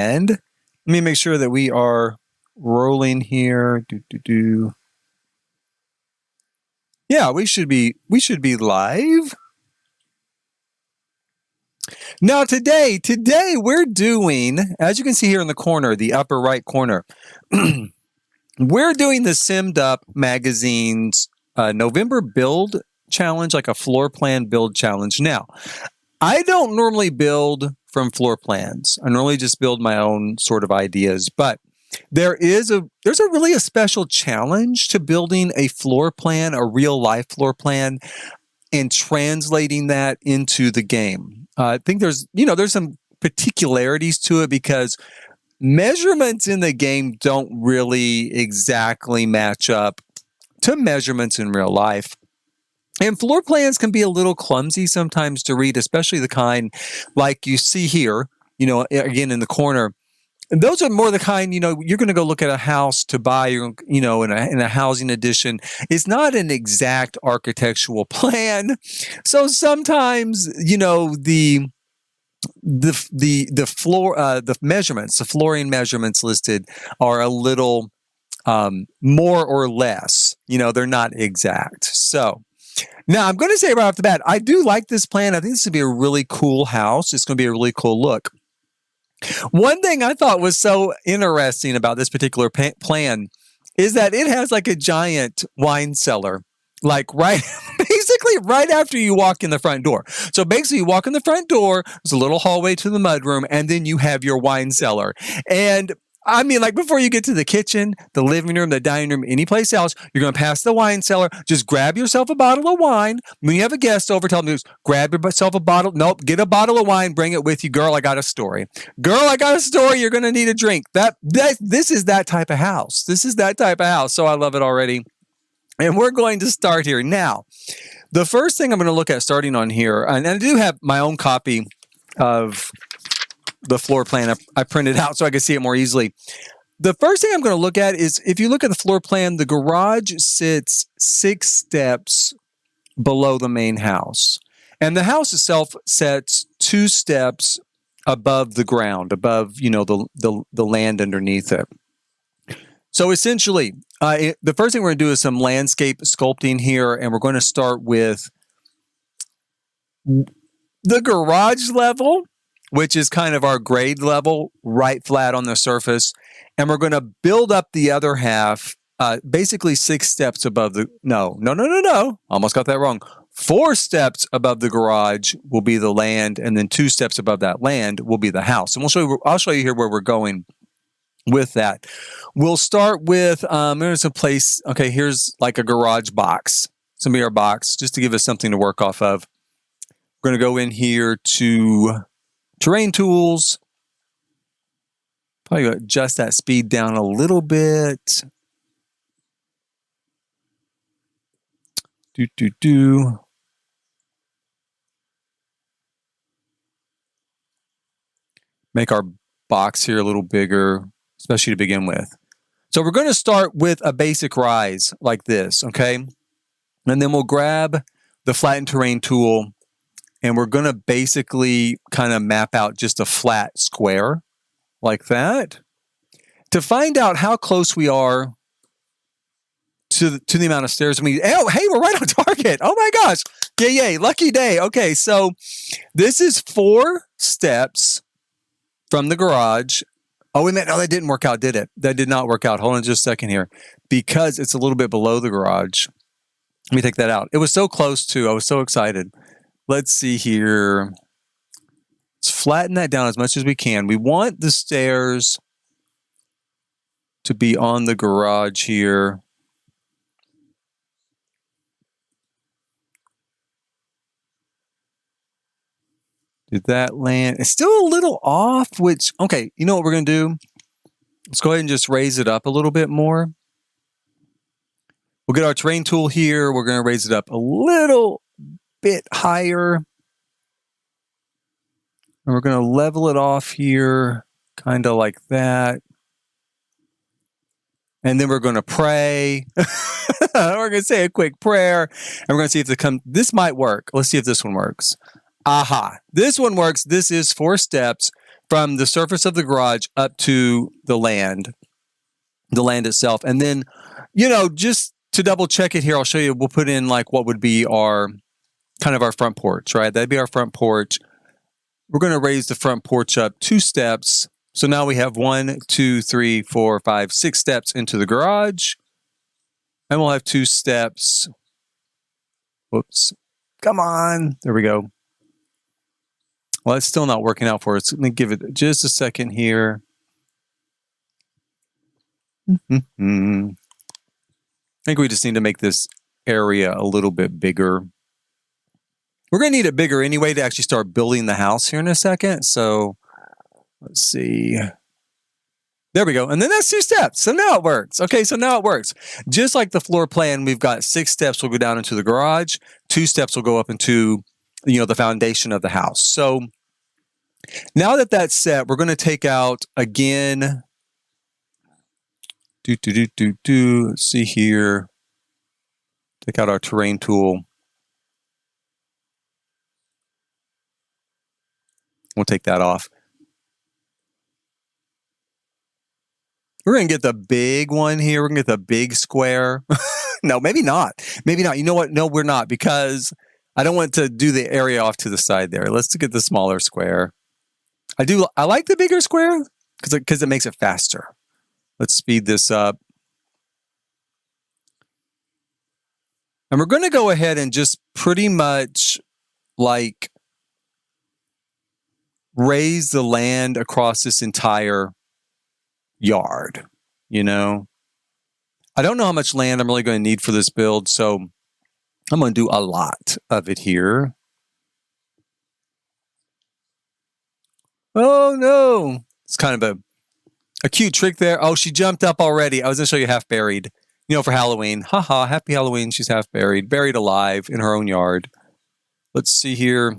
Let me make sure that we are rolling here. Yeah, we should be live. Now today we're doing, as you can see here in the corner, the upper right corner, we're doing the SimmedUp Magazine's November build challenge, like a floor plan build challenge. Now, I don't normally build from floor plans. I normally just build my own sort of ideas, but there's a really a special challenge to building a floor plan, a real life floor plan, and translating that into the game. I think there's some particularities to it because measurements in the game don't really exactly match up to measurements in real life. And floor plans can be a little clumsy sometimes to read, especially the kind like you see here, again in the corner. And those are more the kind, you're going to go look at a house to buy, in a housing edition. It's not an exact architectural plan. So sometimes, the floor, the measurements, the flooring measurements listed are a little more or less, they're not exact. So now I'm going to say right off the bat, I do like this plan. I think this would be a really cool house. It's going to be a really cool look. One thing I thought was so interesting about this particular plan is that it has like a giant wine cellar, like basically right after you walk in the front door. So basically you walk in the front door, there's a little hallway to the mudroom, and then you have your wine cellar. And I mean, like before you get to the kitchen, the living room, the dining room, any place else, you're going to pass the wine cellar. Just grab yourself a bottle of wine. When you have a guest over, tell them, grab yourself a bottle. Nope, get a bottle of wine, bring it with you. Girl, I got a story. Girl, I got a story. You're going to need a drink. This is that type of house. This is that type of house. So I love it already. And we're going to start here. Now, the first thing I'm going to look at starting on here, and I do have my own copy of the floor plan I printed out so I could see it more easily. The first thing I'm going to look at is, if you look at the floor plan, the garage sits 6 steps below the main house. And the house itself sits 2 steps above the ground, above, the land underneath it. So essentially, the first thing we're going to do is some landscape sculpting here, and we're going to start with the garage level, which is kind of our grade level, right flat on the surface. And we're going to build up the other half, basically 6 steps above the, no. Almost got that wrong. 4 steps above the garage will be the land, and then 2 steps above that land will be the house. And I'll show you here where we're going with that. We'll start with, there's a place, okay, here's like a garage box. It's going to be our box, just to give us something to work off of. We're going to go in here to terrain tools, probably adjust that speed down a little bit. Make our box here a little bigger, especially to begin with. So we're going to start with a basic rise like this, okay? And then we'll grab the flatten terrain tool, and we're going to basically kind of map out just a flat square like that to find out how close we are to the amount of stairs. Hey, we're right on target. Oh my gosh. Yay, lucky day. Okay, so this is 4 steps from the garage. Oh, wait a minute. No, that didn't work out, did it? That did not work out. Hold on just a second here. Because it's a little bit below the garage. Let me take that out. It was so close too. I was so excited. Let's see here. Let's flatten that down as much as we can. We want the stairs to be on the garage here. Did that land? It's still a little off, which, okay, you know what we're going to do? Let's go ahead and just raise it up a little bit more. We'll get our terrain tool here. We're going to raise it up a little bit higher. And we're going to level it off here, kind of like that. And then we're going to pray. We're going to say a quick prayer. And we're going to see if this might work. Let's see if this one works. Aha. This one works. This is 4 steps from the surface of the garage up to the land itself. And then, just to double check it here, I'll show you, we'll put in like what would be our kind of our front porch, right? That'd be our front porch. We're going to raise the front porch up 2 steps. So now we have 1, 2, 3, 4, 5, 6 steps into the garage. And we'll have 2 steps. Whoops. Come on. There we go. Well, it's still not working out for us. Let me give it just a second here. I think we just need to make this area a little bit bigger. We're going to need it bigger anyway to actually start building the house here in a second. So let's see. There we go. And then that's 2 steps. So now it works. Okay, so now it works. Just like the floor plan, we've got 6 steps will go down into the garage. 2 steps will go up into, the foundation of the house. So now that that's set, we're going to take out again. Let's see here. Take out our terrain tool. We'll take that off. We're going to get the big one here. We're going to get the big square. No, maybe not. Maybe not. You know what? No, we're not, because I don't want to do the area off to the side there. Let's get the smaller square. I like the bigger square because it makes it faster. Let's speed this up. And we're going to go ahead and just pretty much like raise the land across this entire yard, I don't know how much land I'm really going to need for this build, so I'm going to do a lot of it here. Oh no, it's kind of a cute trick there. Oh, she jumped up already. I was going to show you half buried, for Halloween. Haha, happy Halloween. She's half buried alive in her own yard. Let's see here.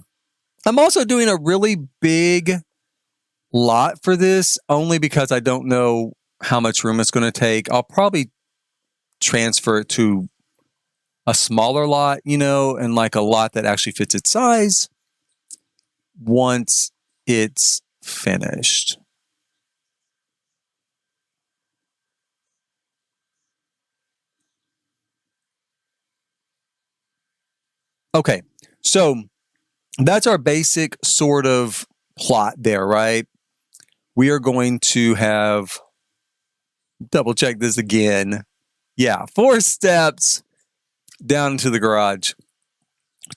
I'm also doing a really big lot for this, only because I don't know how much room it's going to take. I'll probably transfer it to a smaller lot, and like a lot that actually fits its size once it's finished. Okay, so that's our basic sort of plot there, right? We are going to have, double check this again. Yeah, 4 steps down into the garage,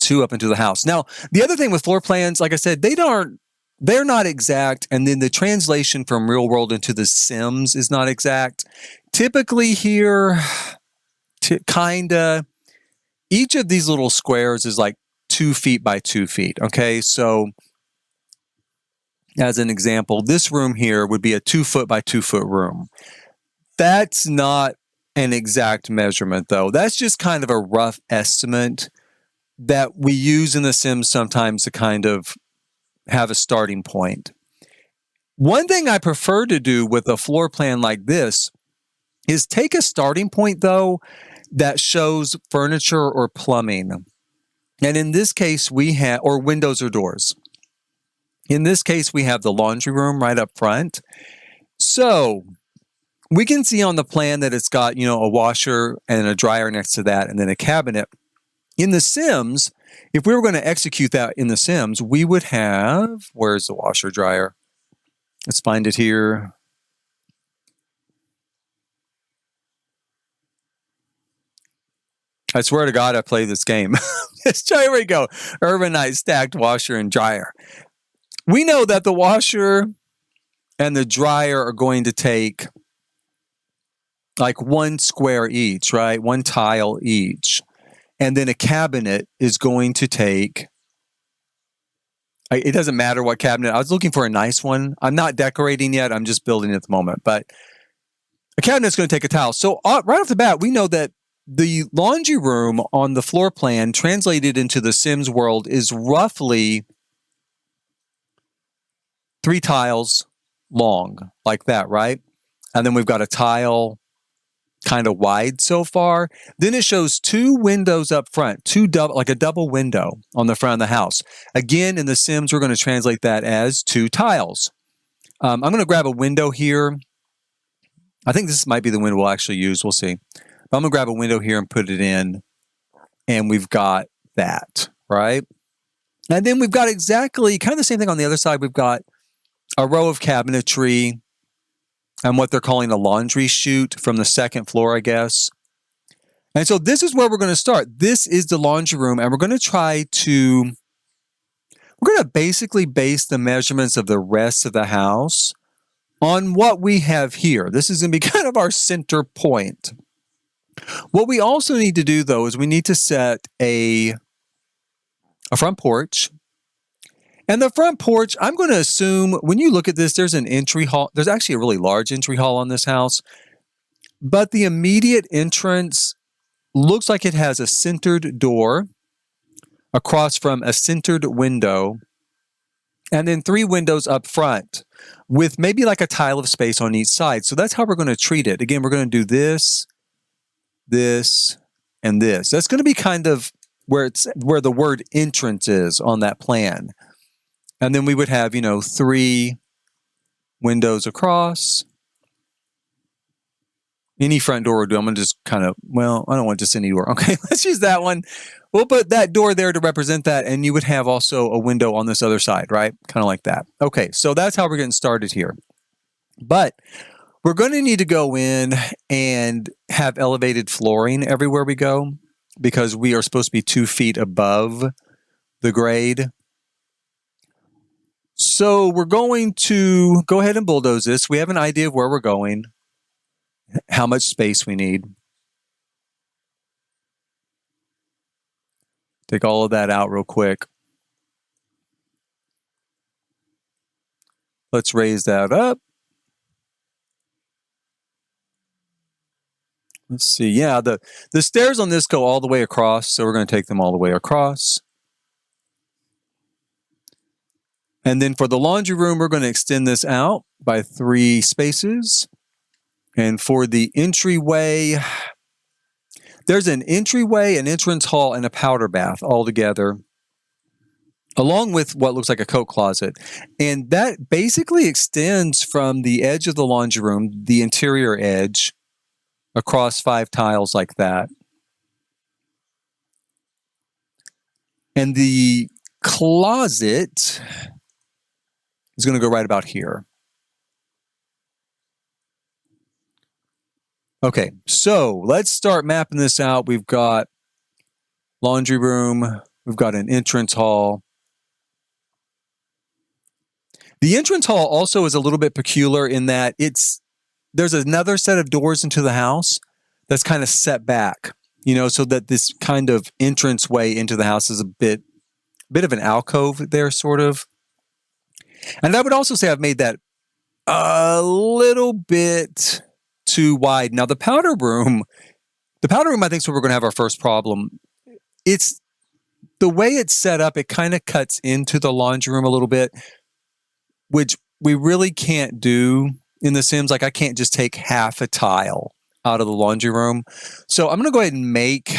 2 up into the house. Now, the other thing with floor plans, like I said, they're not exact. And then the translation from real world into the Sims is not exact. Typically here, kinda, each of these little squares is like 2 feet by 2 feet. Okay, so as an example, this room here would be a 2 foot by 2 foot room. That's not an exact measurement, though. That's just kind of a rough estimate that we use in the Sims sometimes to kind of have a starting point. One thing I prefer to do with a floor plan like this is take a starting point, though, that shows furniture or plumbing. And in this case, we have, or windows or doors. In this case, we have the laundry room right up front. So we can see on the plan that it's got, a washer and a dryer next to that, and then a cabinet. In the Sims, if we were going to execute that in the Sims, we would have, where's the washer dryer? Let's find it here. I swear to God, I play this game. Here we go. Urbanite stacked washer and dryer. We know that the washer and the dryer are going to take like 1 square each, right? 1 tile each. And then a cabinet is going to take, it doesn't matter what cabinet. I was looking for a nice one. I'm not decorating yet. I'm just building at the moment. But a cabinet's going to take a tile. So right off the bat, we know that the laundry room on the floor plan translated into the Sims world is roughly 3 tiles long, like that, right? And then we've got a tile kind of wide so far. Then it shows 2 windows up front, like a double window on the front of the house. Again, in the Sims, we're going to translate that as 2 tiles. I'm going to grab a window here. I think this might be the window we'll actually use. We'll see. But I'm going to grab a window here and put it in. And we've got that, right? And then we've got exactly kind of the same thing on the other side. We've got a row of cabinetry and what they're calling a laundry chute from the second floor, I guess. And so this is where we're going to start. This is the laundry room, and we're going to basically base the measurements of the rest of the house on what we have here. This is going to be kind of our center point. What we also need to do, though, is we need to set a front porch. And the front porch, I'm going to assume when you look at this, there's an entry hall. There's actually a really large entry hall on this house. But the immediate entrance looks like it has a centered door across from a centered window, and then 3 windows up front with maybe like a tile of space on each side. So that's how we're going to treat it. Again, we're going to do this, this, and this. That's going to be kind of where the word entrance is on that plan. And then we would have, 3 windows across. Any front door would do. I'm going to just I don't want just any door. Okay, let's use that one. We'll put that door there to represent that, and you would have also a window on this other side, right? Kind of like that. Okay, so that's how we're getting started here. But we're going to need to go in and have elevated flooring everywhere we go because we are supposed to be 2 feet above the grade. So we're going to go ahead and bulldoze this. We have an idea of where we're going, how much space we need. Take all of that out real quick. Let's raise that up. Let's see. Yeah, the stairs on this go all the way across, so we're going to take them all the way across. And then for the laundry room, we're going to extend this out by 3 spaces. And for the entryway, there's an entryway, an entrance hall, and a powder bath all together, along with what looks like a coat closet. And that basically extends from the edge of the laundry room, the interior edge, across 5 tiles like that. And the closet is going to go right about here. Okay, so let's start mapping this out. We've got laundry room. We've got an entrance hall. The entrance hall also is a little bit peculiar in that there's another set of doors into the house that's kind of set back, so that this kind of entrance way into the house is a bit of an alcove there, sort of. And I would also say I've made that a little bit too wide. Now the powder room, I think is where we're going to have our first problem. It's the way it's set up. It kind of cuts into the laundry room a little bit, which we really can't do in The Sims. Like I can't just take half a tile out of the laundry room. So I'm going to go ahead and make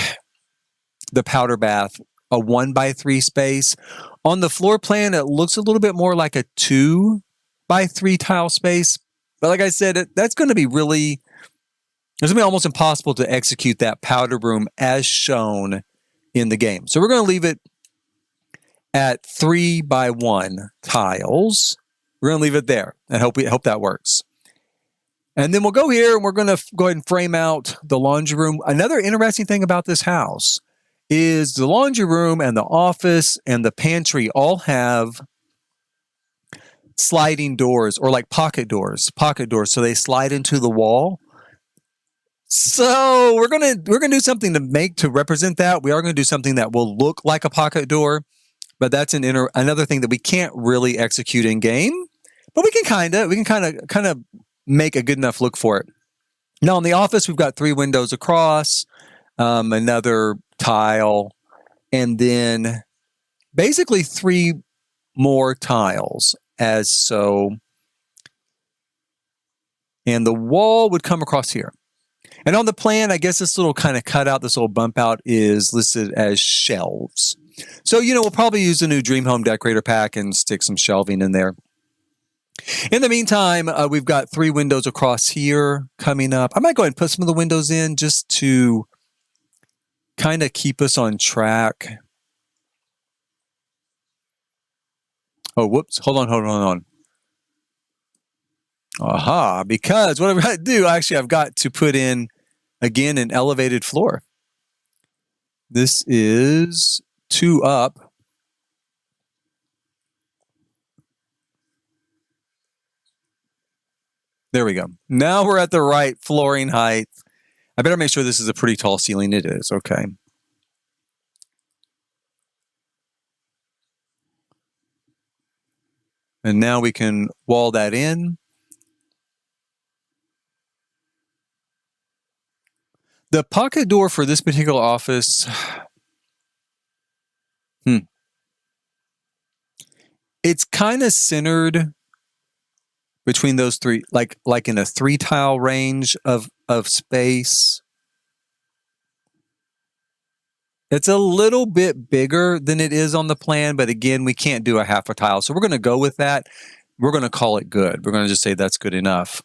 the powder bath a 1x3 space. On the floor plan, it looks a little bit more like a 2x3 tile space. But like I said, that's going to be it's going to be almost impossible to execute that powder room as shown in the game. So we're going to leave it at 3x1 tiles. We're going to leave it there and hope that works. And then we'll go here and we're going to go ahead and frame out the laundry room. Another interesting thing about this house is the laundry room and the office and the pantry all have sliding doors, or like pocket doors. So they slide into the wall. So we're gonna do something to represent that. We are going to do something that will look like a pocket door, but that's another thing that we can't really execute in game. But we can kind of make a good enough look for it. Now in the office, we've got 3 windows across, another tile, and then basically 3 more tiles as so. And the wall would come across here. And on the plan, I guess this little kind of cutout, this little bump out is listed as shelves. So, we'll probably use a new Dream Home Decorator pack and stick some shelving in there. In the meantime, we've got 3 windows across here coming up. I might go ahead and put some of the windows in just to kind of keep us on track. Oh, whoops. Hold on. Aha, because what I've got to do, actually, I've got to put in, again, an elevated floor. This is 2 up. There we go. Now we're at the right flooring height. I better make sure this is a pretty tall ceiling. It is. Okay. And now we can wall that in. The pocket door for this particular office, it's kind of centered between those 3, like in a 3 tile range of space. It's a little bit bigger than it is on the plan, but again, we can't do a half a tile. So we're going to go with that. We're going to call it good. We're going to just say that's good enough.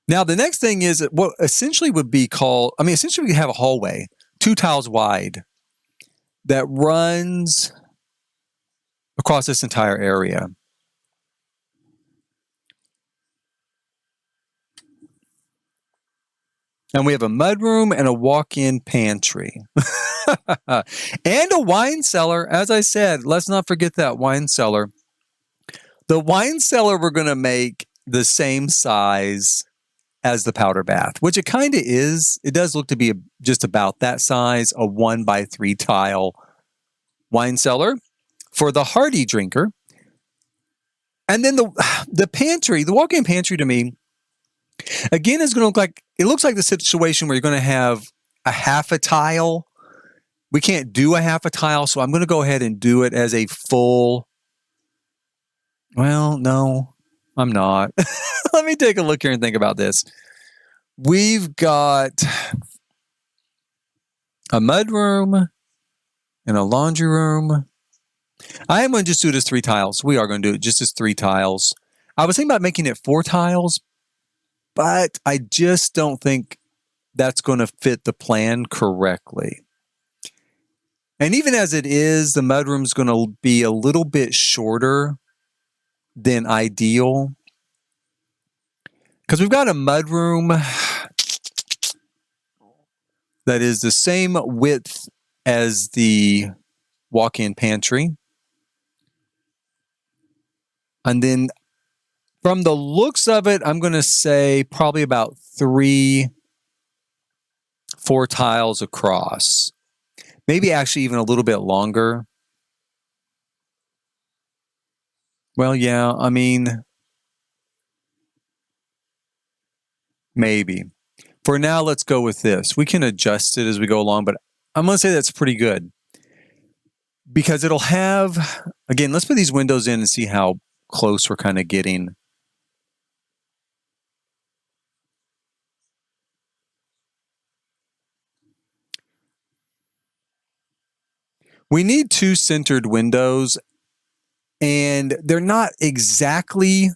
Now, the next thing is what essentially would be called, essentially we have a hallway, 2 tiles wide that runs across this entire area. And we have a mudroom and a walk-in pantry. And a wine cellar. As I said, let's not forget that wine cellar. The wine cellar we're going to make the same size as the powder bath, which it kind of is. It does look to be just about that size, a 1x3 tile wine cellar for the hardy drinker. And then the pantry, the walk-in pantry to me, again, is going to look like, it looks like the situation where you're going to have a half a tile. We can't do a half a tile, so I'm going to go ahead and do it as a full. Well, no, I'm not. Let me take a look here and think about this. We've got a mudroom and a laundry room. I am going to just do it as 3 tiles. We are going to do it just as 3 tiles. I was thinking about making it 4 tiles, but I just don't think that's going to fit the plan correctly. And even as it is, the mudroom is going to be a little bit shorter than ideal. Because we've got a mudroom that is the same width as the walk-in pantry. And then from the looks of it, I'm going to say probably about 3, 4 tiles across. Maybe actually even a little bit longer. Well, yeah, maybe. For now, let's go with this. We can adjust it as we go along, but I'm going to say that's pretty good. Because it'll have, again, let's put these windows in and see how close we're kind of getting. We need 2 centered windows, and they're not exactly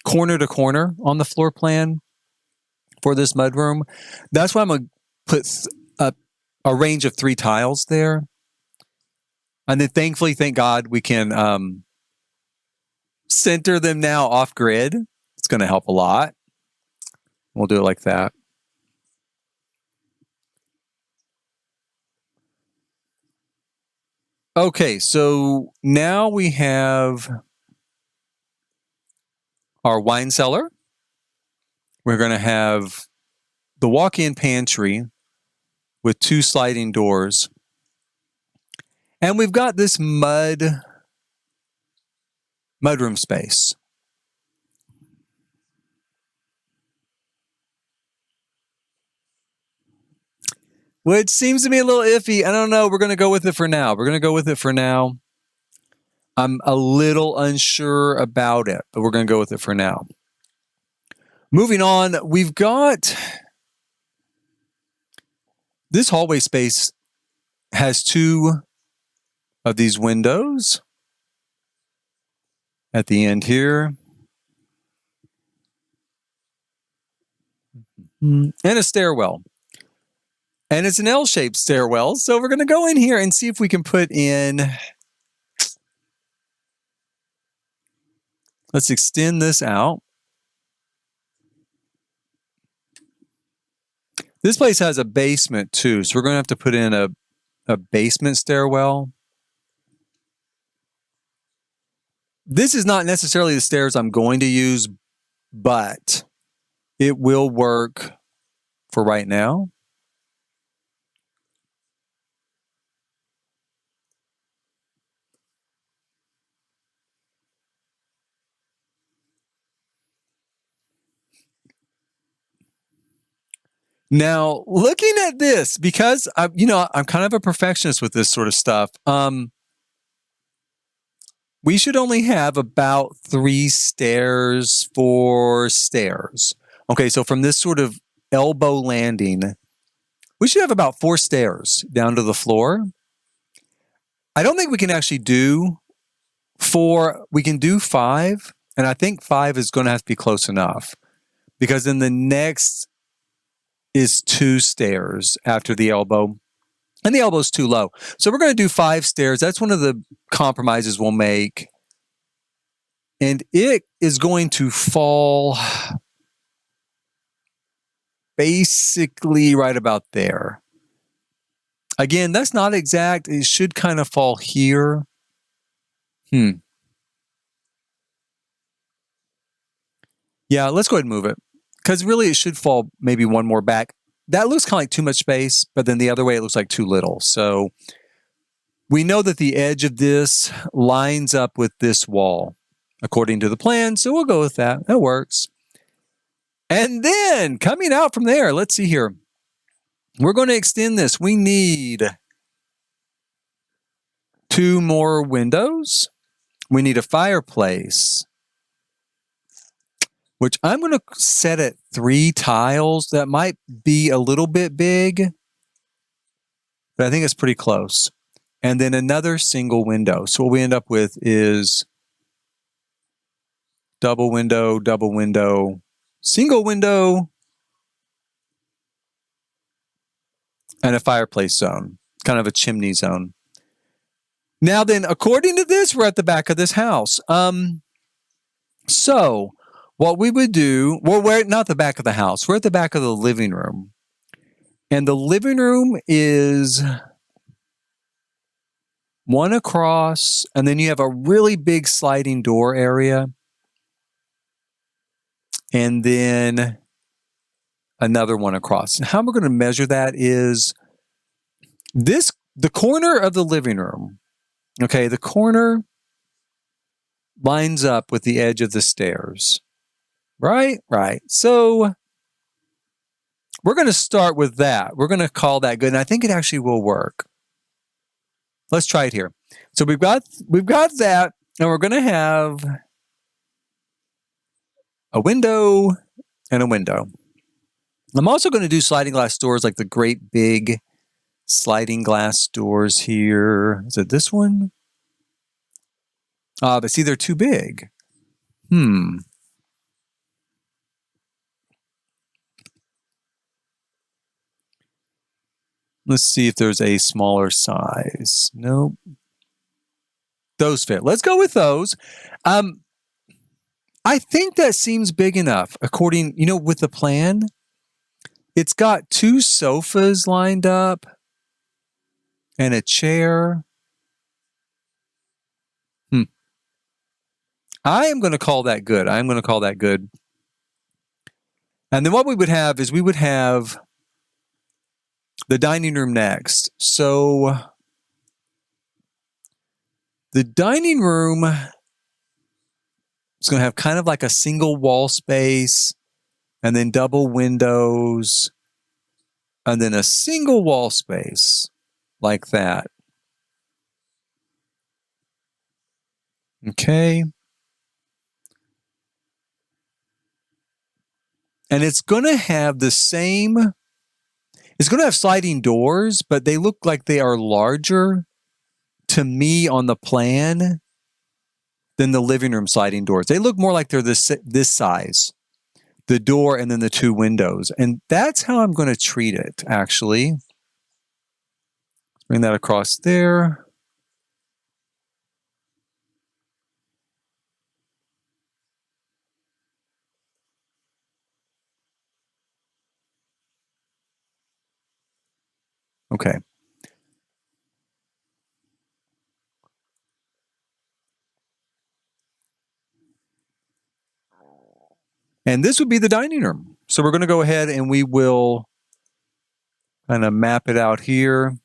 corner to corner on the floor plan for this mudroom. That's why I'm going to put a range of 3 tiles there. And then thankfully, thank God, we can center them now off grid. It's going to help a lot. We'll do it like that. Okay, so now we have our wine cellar. We're going to have the walk-in pantry with 2 sliding doors. And we've got this mudroom space. Which seems to be a little iffy. I don't know. We're going to go with it for now. I'm a little unsure about it, but we're going to go with it for now. Moving on, we've got this hallway space has 2 of these windows. at the end here. And a stairwell. And it's an L-shaped stairwell. So we're going to go in here and see if we can put in... Let's extend this out. This place has a basement too, so we're going to have to put in a basement stairwell. This is not necessarily the stairs I'm going to use, but it will work for right now. Now, looking at this, because I'm kind of a perfectionist with this sort of stuff. We should only have about 3 stairs for stairs. Okay, so from this sort of elbow landing, we should have about 4 stairs down to the floor. I don't think we can actually do 4. We can do 5, and I think 5 is going to have to be close enough, because then the next is 2 stairs after the elbow, and the elbow is too low. So we're going to do 5 stairs. That's one of the compromises we'll make. And it is going to fall basically right about there. Again, that's not exact. It should kind of fall here. Yeah, let's go ahead and move it, because really it should fall maybe one more back. That looks kind of like too much space, but then the other way it looks like too little. So we know that the edge of this lines up with this wall according to the plan, so we'll go with that. That works. And then coming out from there, let's see here. We're going to extend this. We need 2 more windows. We need a fireplace, which I'm going to set at 3 tiles. That might be a little bit big, but I think it's pretty close. And then another single window. So what we end up with is double window, single window, and a fireplace zone, kind of a chimney zone. Now then, according to this, we're at the back of this house. So what we would do, well, we're not the back of the house. We're at the back of the living room. And the living room is 1 across, and then you have a really big sliding door area. And then another 1 across. And how we're going to measure that is the corner of the living room. Okay, the corner lines up with the edge of the stairs. Right. So we're going to start with that. We're going to call that good, and I think it actually will work. Let's try it here. So we've got that, and we're going to have a window and a window. I'm also going to do sliding glass doors, like the great big sliding glass doors here. Is it this one? But see, they're too big. Let's see if there's a smaller size. Nope. Those fit. Let's go with those. I think that seems big enough, according, with the plan. It's got 2 sofas lined up and a chair. I am going to call that good. I'm going to call that good. And then what we would have is we would have the dining room next. So the dining room is going to have kind of like a single wall space, and then double windows, and then a single wall space like that. Okay. And it's going to have the same, it's going to have sliding doors, but they look like they are larger to me on the plan than the living room sliding doors. They look more like they're this size, the door and then the two windows. And that's how I'm going to treat it, actually. Bring that across there. Okay. And this would be the dining room. So we're going to go ahead and we will kind of map it out here.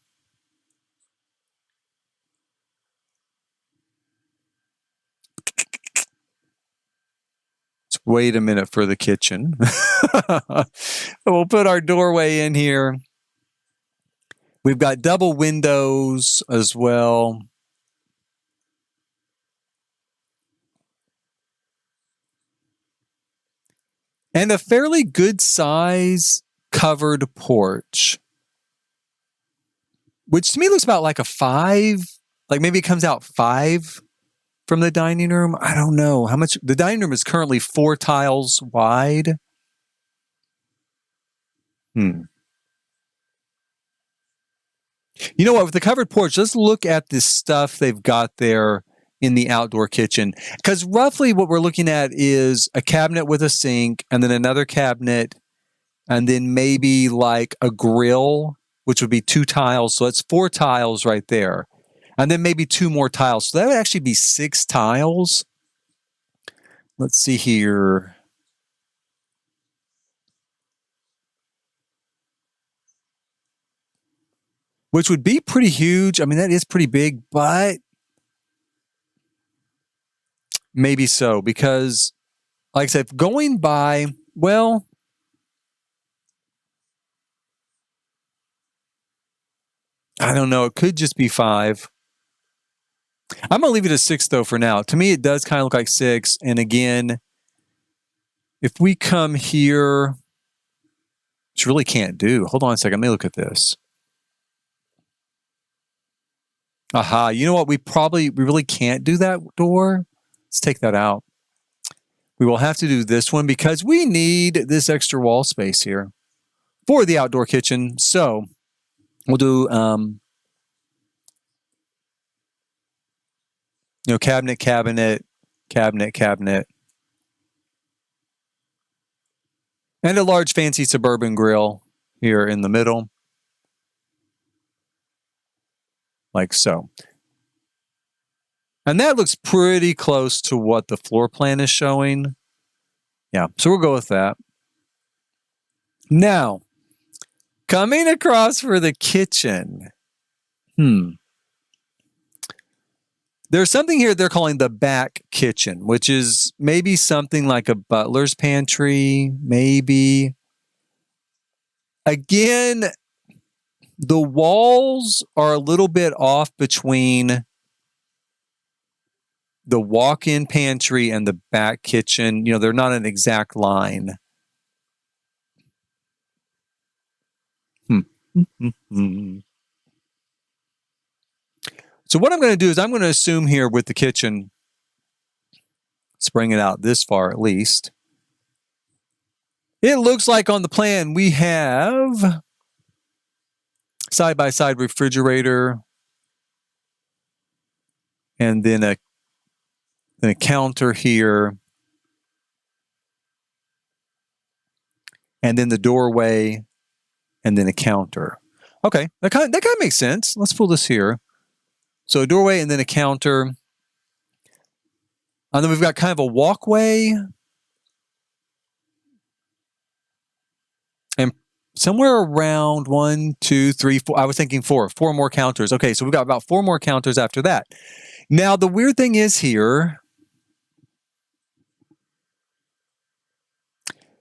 Let's wait a minute for the kitchen. We'll put our doorway in here. We've got double windows as well. And a fairly good size covered porch, which to me looks about like a 5. Like maybe it comes out 5 from the dining room. I don't know how much. The dining room is currently 4 tiles wide. You know what? With the covered porch, let's look at the stuff they've got there in the outdoor kitchen. Because roughly what we're looking at is a cabinet with a sink, and then another cabinet, and then maybe like a grill, which would be 2 tiles. So that's 4 tiles right there. And then maybe 2 more tiles. So that would actually be 6 tiles. Let's see here. Which would be pretty huge. I mean, that is pretty big, but maybe so. Because, like I said, going by, well, I don't know. It could just be 5. I'm going to leave it at 6, though, for now. To me, it does kind of look like 6. And again, if we come here, which really can't do. Hold on a second. Let me look at this. Aha. You know what? We really can't do that door. Let's take that out. We will have to do this one because we need this extra wall space here for the outdoor kitchen. So we'll do, cabinet, cabinet, cabinet, cabinet. And a large fancy suburban grill here in the middle. Like so. And that looks pretty close to what the floor plan is showing. Yeah, so we'll go with that. Now, coming across for the kitchen. There's something here they're calling the back kitchen, which is maybe something like a butler's pantry, maybe. Again, the walls are a little bit off between the walk-in pantry and the back kitchen. They're not an exact line. So what I'm going to do is I'm going to assume here with the kitchen, let's bring it out this far at least. It looks like on the plan we have side-by-side refrigerator and then a counter here. And then the doorway and then a counter. Okay, that kind of makes sense. Let's pull this here. So a doorway and then a counter. And then we've got kind of a walkway. And somewhere around 1, 2, 3, 4. I was thinking 4 more counters. Okay, so we've got about 4 more counters after that. Now, the weird thing is here,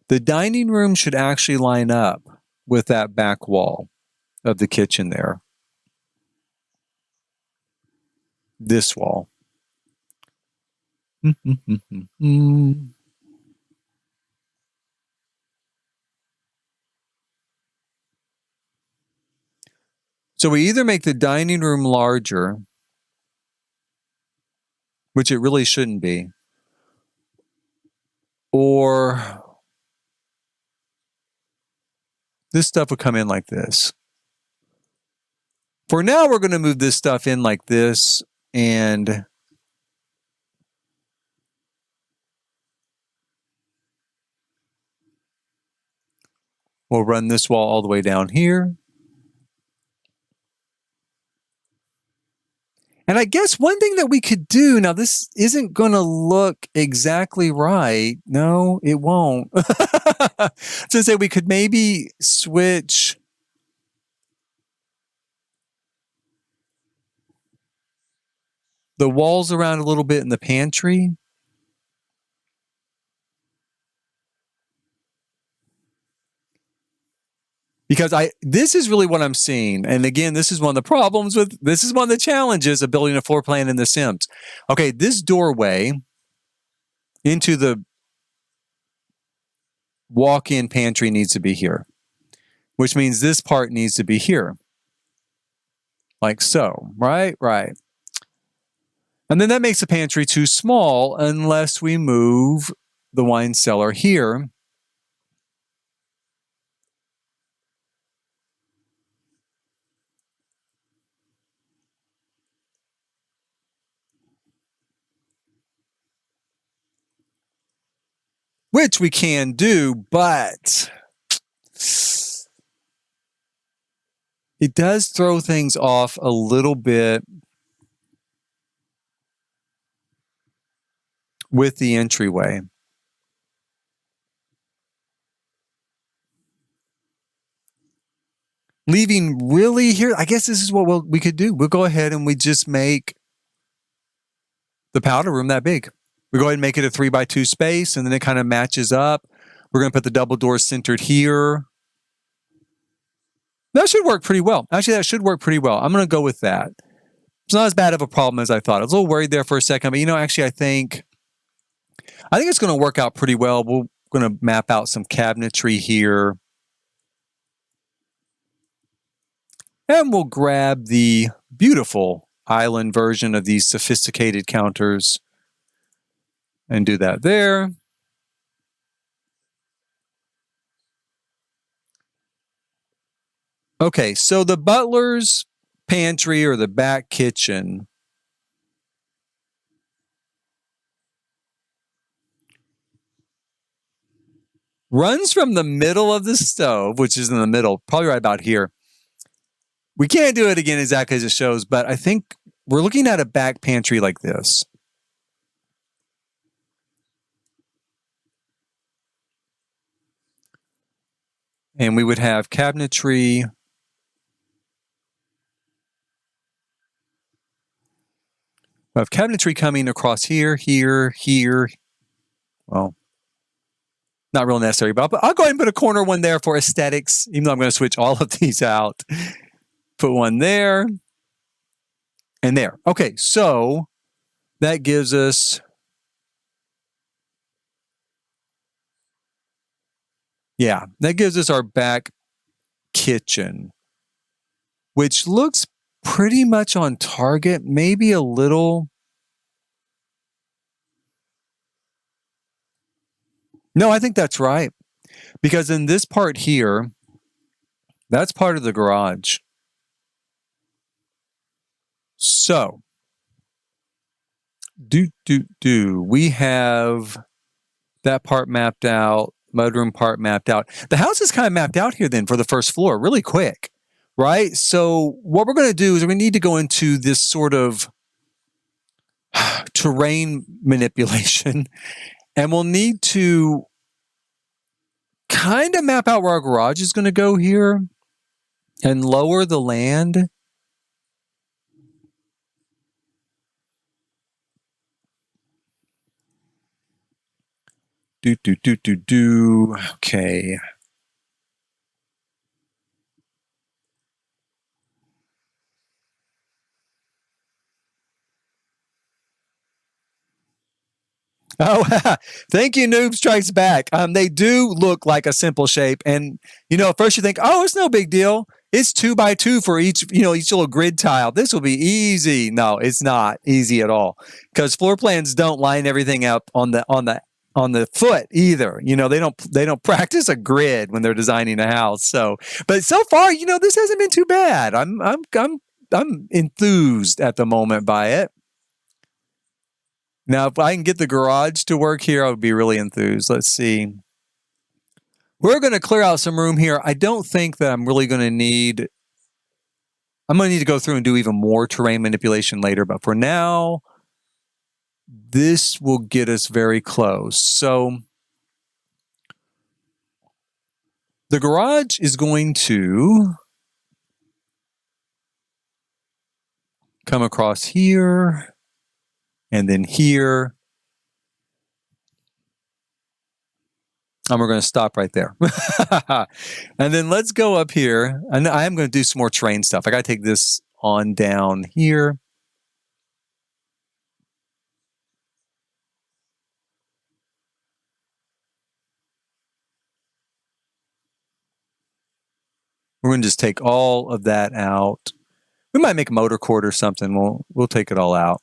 the dining room should actually line up with that back wall of the kitchen there. This wall. So we either make the dining room larger which it really shouldn't be. Or this stuff would come in like this. For now, we're going to move this stuff in like this, and we'll run this wall all the way down here. And I guess one thing that we could do, now this isn't going to look exactly right. No, it won't. So say we could maybe switch the walls around a little bit in the pantry. Because this is really what I'm seeing. And again, this is one of the problems this is one of the challenges of building a floor plan in The Sims. Okay, this doorway into the walk-in pantry needs to be here, which means this part needs to be here. Like so, right? Right. And then that makes the pantry too small unless we move the wine cellar here. Which we can do, but it does throw things off a little bit with the entryway. Leaving really here, I guess this is what we could do. We'll go ahead and we just make the powder room that big. We go ahead and make it a 3x2 space, and then it kind of matches up. We're going to put the double doors centered here. That should work pretty well. Actually, that should work pretty well. I'm going to go with that. It's not as bad of a problem as I thought. I was a little worried there for a second, but actually, I think it's going to work out pretty well. We're going to map out some cabinetry here. And we'll grab the beautiful island version of these sophisticated counters and do that there. Okay, so the butler's pantry or the back kitchen runs from the middle of the stove, which is in the middle, probably right about here. We can't do it again exactly as it shows, but I think we're looking at a back pantry like this. And we would have cabinetry. We have cabinetry coming across here, here, here. Well, not real necessary, but I'll go ahead and put a corner one there for aesthetics, even though I'm going to switch all of these out. Put one there and there. Okay, so that gives us, that gives us our back kitchen, which looks pretty much on target, maybe a little. No, I think that's right. Because in this part here, that's part of the garage. So, we have that part mapped out, mudroom part mapped out. The house is kind of mapped out here then for the first floor, really quick, right? So what we're going to do is we need to go into this sort of terrain manipulation, and we'll need to kind of map out where our garage is going to go here and lower the land. Okay. Oh, thank you, Noob Strikes Back. They do look like a simple shape. And, at first you think, oh, it's no big deal. It's 2 by 2 for each, each little grid tile. This will be easy. No, it's not easy at all, because floor plans don't line everything up on the foot either. They don't practice a grid when they're designing a house. So, but so far, this hasn't been too bad. I'm enthused at the moment by it. Now, if I can get the garage to work here, I would be really enthused. Let's see. We're going to clear out some room here. I don't think that I'm really going to need... I'm going to need to go through and do even more terrain manipulation later. But for now, this will get us very close. So the garage is going to come across here and then here. And we're going to stop right there. And then let's go up here. And I am going to do some more terrain stuff. I got to take this on down here. We're going to just take all of that out. We might make a motor cord or something. We'll take it all out.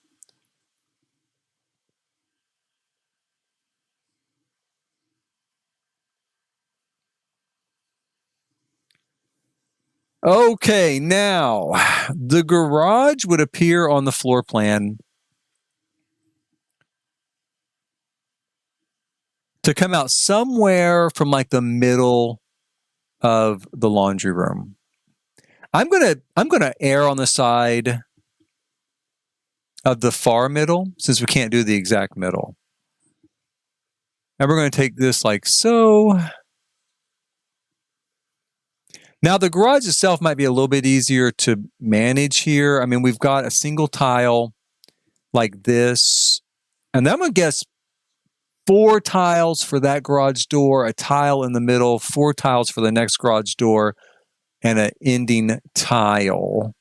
Okay, now the garage would appear on the floor plan to come out somewhere from like the middle of the laundry room. I'm gonna err on the side of the far middle, since we can't do the exact middle. And we're going to take this like so. Now, the garage itself might be a little bit easier to manage here. I mean, we've got a single tile like this, and then I'm going to guess 4 tiles for that garage door, a tile in the middle, 4 tiles for the next garage door, and an ending tile.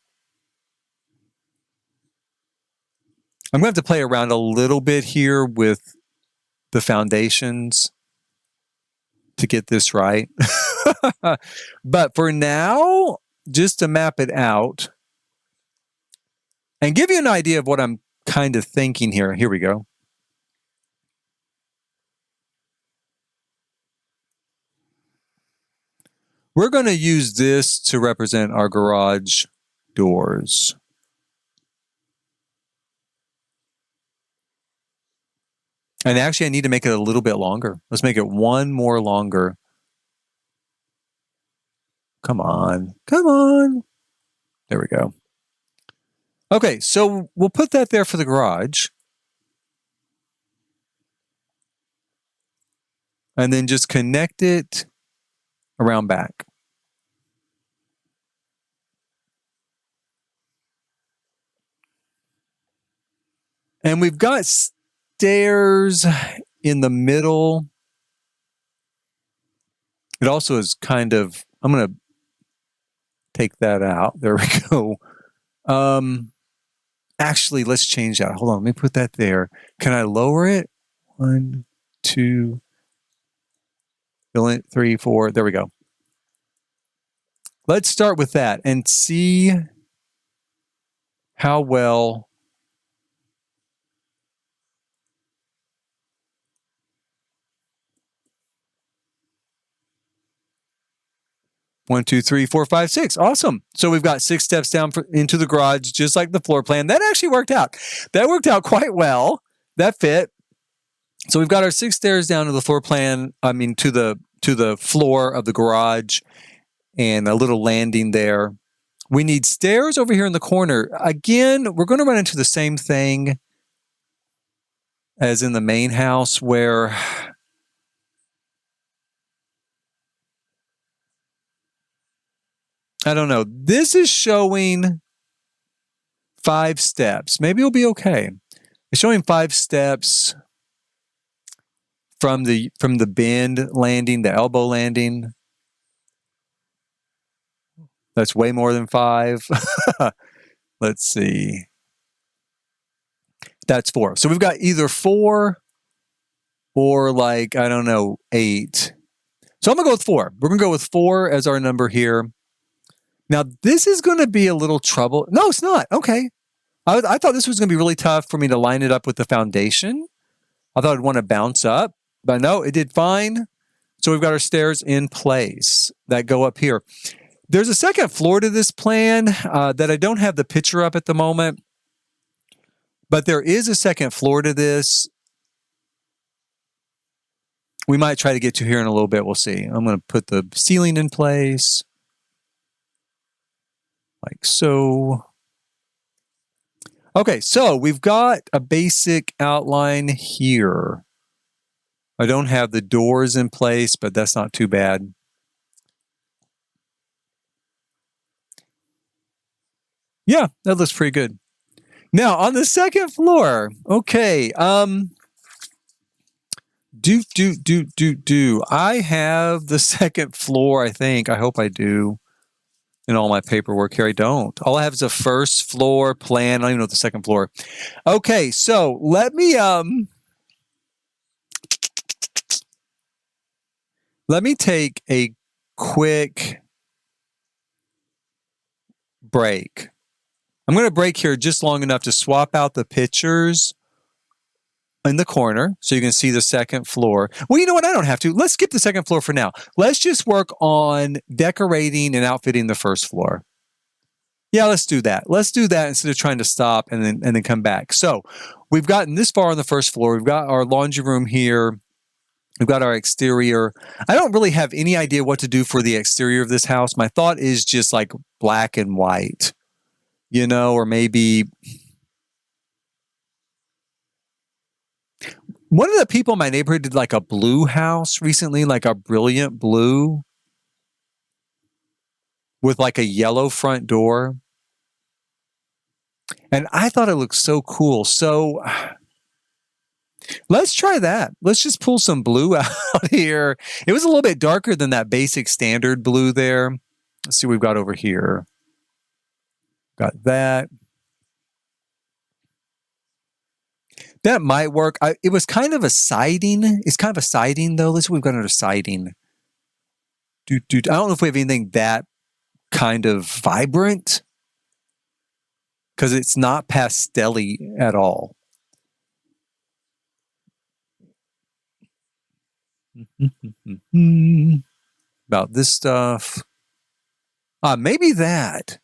I'm going to have to play around a little bit here with the foundations to get this right. But for now, just to map it out and give you an idea of what I'm kind of thinking here. Here we go. We're going to use this to represent our garage doors. And actually, I need to make it a little bit longer. Let's make it 1 more longer. Come on. Come on. There we go. Okay, so we'll put that there for the garage. And then just connect it around back. And we've got stairs in the middle. It also is kind of, I'm going to take that out. There we go. Actually, let's change that. Hold on, let me put that there. Can I lower it? 1, 2, 3, 4. There we go. Let's start with that and see how well One, two, three, four, five, 6. Awesome. So we've got 6 steps down into the garage, just like the floor plan. That actually worked out. That worked out quite well. That fit. So we've got our 6 stairs down to the floor plan. I mean, to the floor of the garage, and a little landing there. We need stairs over here in the corner. Again, we're going to run into the same thing as in the main house, where I don't know. This is showing 5 steps. Maybe it'll be okay. It's showing 5 steps from the bend landing, the elbow landing. That's way more than 5. Let's see. That's 4. So we've got either 4 or like, I don't know, 8. So I'm going to go with 4. We're going to go with 4 as our number here. Now, this is going to be a little trouble. No, it's not. Okay. I thought this was going to be really tough for me to line it up with the foundation. I thought I'd want to bounce up, but no, it did fine. So we've got our stairs in place that go up here. There's a second floor to this plan that I don't have the picture up at the moment, but there is a second floor to this. We might try to get to here in a little bit. We'll see. I'm going to put the ceiling in place like so. Okay, so we've got a basic outline here. I don't have the doors in place, but that's not too bad. Yeah, that looks pretty good. Now, on the second floor, okay, I have the second floor, I think. I hope I do. In all my paperwork here, I don't. All I have is a first floor plan. I don't even know what the second floor. Okay, so let me take a quick break. I'm going to break here just long enough to swap out the pictures in the corner so you can see the second floor. Well, you know what? I don't have to. Let's skip the second floor for now. Let's just work on decorating and outfitting the first floor. Yeah, let's do that. Let's do that instead of trying to stop and then come back. So we've gotten this far on the first floor. We've got our laundry room here. We've got our exterior. I don't really have any idea what to do for the exterior of this house. My thought is just like black and white, you know, or maybe one of the people in my neighborhood did like a blue house recently, like a brilliant blue with like a yellow front door. And I thought it looked so cool. So let's try that. Let's just pull some blue out here. It was a little bit darker than that basic standard blue there. Let's see what we've got over here. Got that. That might work. It was kind of a siding. It's kind of a siding, though. Let's see what we've got under siding. I don't know if we have anything that kind of vibrant because it's not pastel-y at all. About this stuff. Maybe that.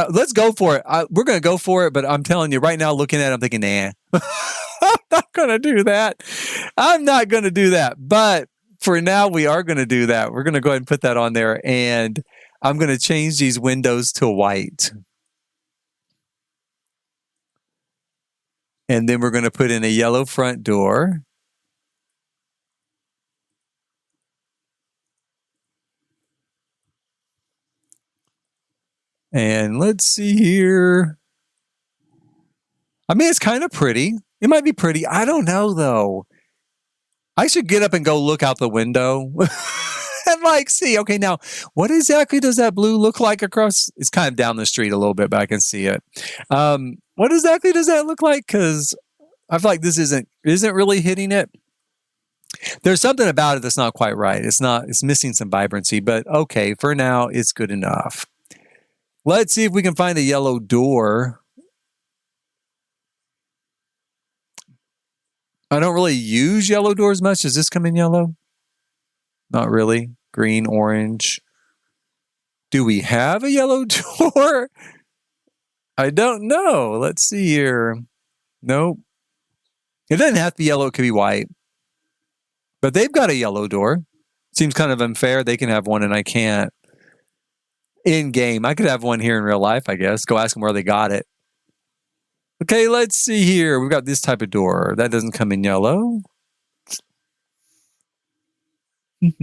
Let's go for it. We're going to go for it, but I'm telling you right now, looking at it, I'm thinking, nah, I'm not going to do that. I'm not going to do that. But for now, we are going to do that. We're going to go ahead and put that on there, and I'm going to change these windows to white. And then we're going to put in a yellow front door. And let's see here. I mean, it's kind of pretty. It might be pretty. I don't know, though. I should get up and go look out the window and like see, okay, now what exactly does that blue look like across? It's kind of down the street a little bit, but I can see it. What exactly does that look like? Because I feel like this isn't really hitting it. There's something about it that's not quite right. It's missing some vibrancy, but okay, for now, it's good enough. Let's see if we can find a yellow door. I don't really use yellow doors much. Does this come in yellow? Not really. Green, orange. Do we have a yellow door? I don't know. Let's see here. Nope. It doesn't have to be yellow. It could be white. But they've got a yellow door. Seems kind of unfair. They can have one and I can't. In game. I could have one here in real life, I guess. Go ask them where they got it. Okay, let's see here. We've got this type of door. That doesn't come in yellow. And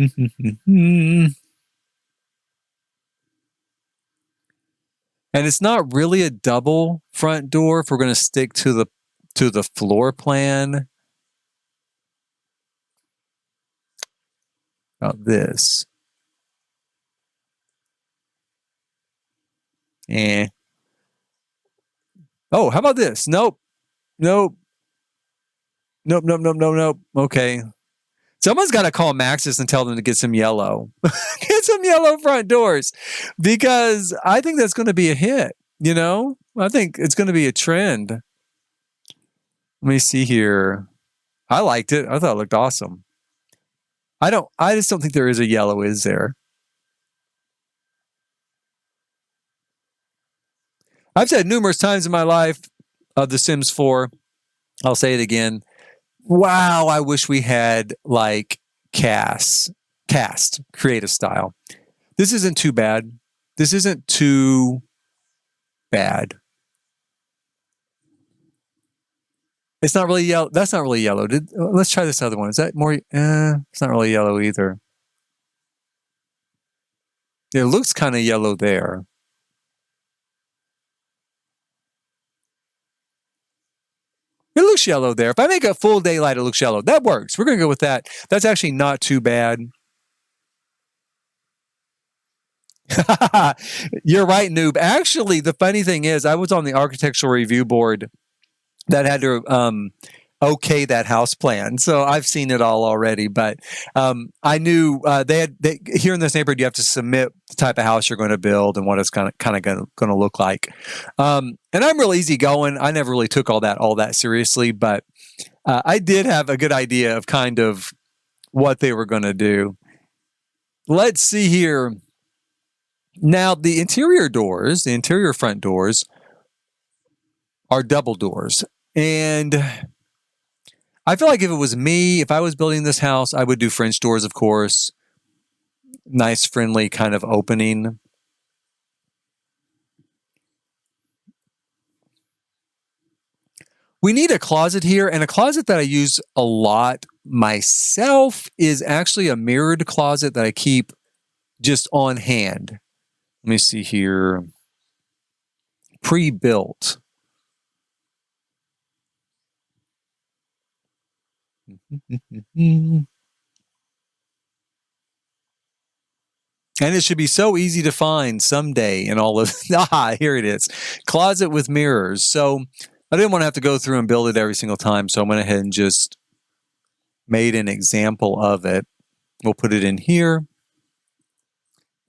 it's not really a double front door if we're going to stick to the floor plan. About this. Oh, how about this? Nope. Okay. Someone's got to call Maxis and tell them to get some yellow. Get some yellow front doors, because I think that's going to be a hit. You know, I think it's going to be a trend. Let me see here. I liked it. I thought it looked awesome. I just don't think there is a yellow, is there? I've said numerous times in my life of The Sims 4, I'll say it again. Wow, I wish we had like cast creative style. This isn't too bad. This isn't too bad. It's not really yellow. That's not really yellow. Let's try this other one. Is that more? It's not really yellow either. It looks kind of yellow there. It looks yellow there. If I make a full daylight, it looks yellow. That works. We're going to go with that. That's actually not too bad. You're right, noob. Actually, the funny thing is, I was on the architectural review board that had to okay that house plan. So I've seen it all already, but I knew here in this neighborhood, you have to submit the type of house you're going to build and what it's kind of going to look like. And I'm real easygoing. I never really took all that seriously, but I did have a good idea of kind of what they were going to do. Let's see here. Now, the interior front doors are double doors. And I feel like if it was me, if I was building this house, I would do French doors, of course. Nice, friendly kind of opening. We need a closet here, and a closet that I use a lot myself is actually a mirrored closet that I keep just on hand. Let me see here. Pre-built. And it should be so easy to find someday in all of... here it is. Closet with mirrors. So I didn't want to have to go through and build it every single time, so I went ahead and just made an example of it. We'll put it in here.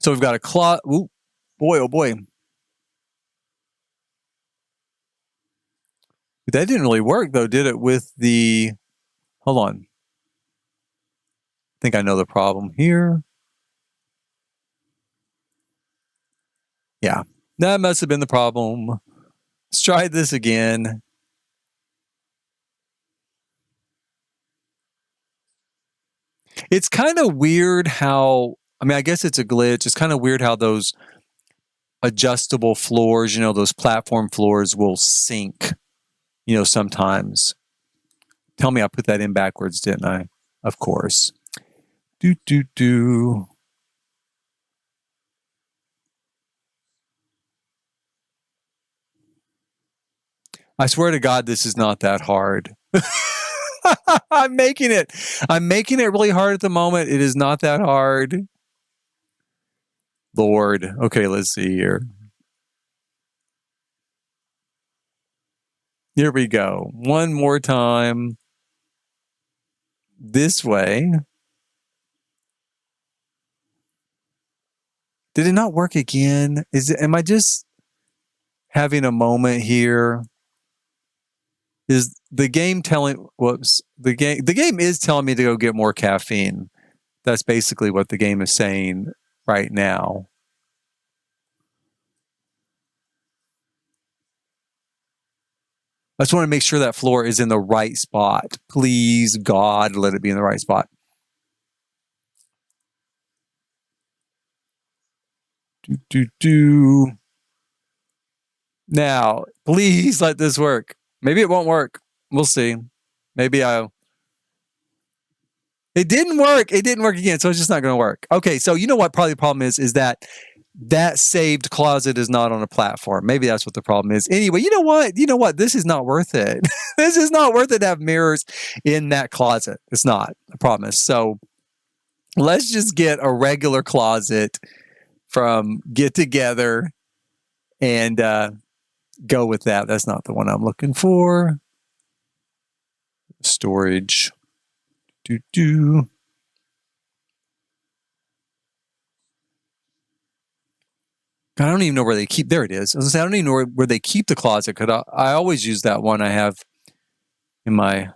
So we've got a closet. Ooh, boy, oh boy. That didn't really work, though, did it, with the... Hold on. I think I know the problem here. Yeah, that must have been the problem. Let's try this again. It's kind of weird how... I mean, I guess it's a glitch. It's kind of weird how those adjustable floors, you know, those platform floors will sink, you know, sometimes. Tell me I put that in backwards, didn't I? Of course. Do. I swear to God, this is not that hard. I'm making it really hard at the moment. It is not that hard. Lord. Okay, let's see here. Here we go. One more time. This way. Did it not work again? Am I just having a moment here? Is the game telling... Whoops. The game is telling me to go get more caffeine. That's basically what the game is saying right now. I just want to make sure that floor is in the right spot. Please, God, let it be in the right spot. Now, please let this work. Maybe it won't work. We'll see. Maybe I'll... It didn't work. It didn't work again, so it's just not going to work. Okay, so you know what probably the problem is that saved closet is not on a platform. Maybe that's what the problem is. Anyway, you know what? This is not worth it. This is not worth it to have mirrors in that closet. It's not, I promise. So let's just get a regular closet from Get Together and go with that. That's not the one I'm looking for. Storage. I don't even know where they keep. There it is. I was gonna say, I don't even know where they keep the closet, because I always use that one I have in my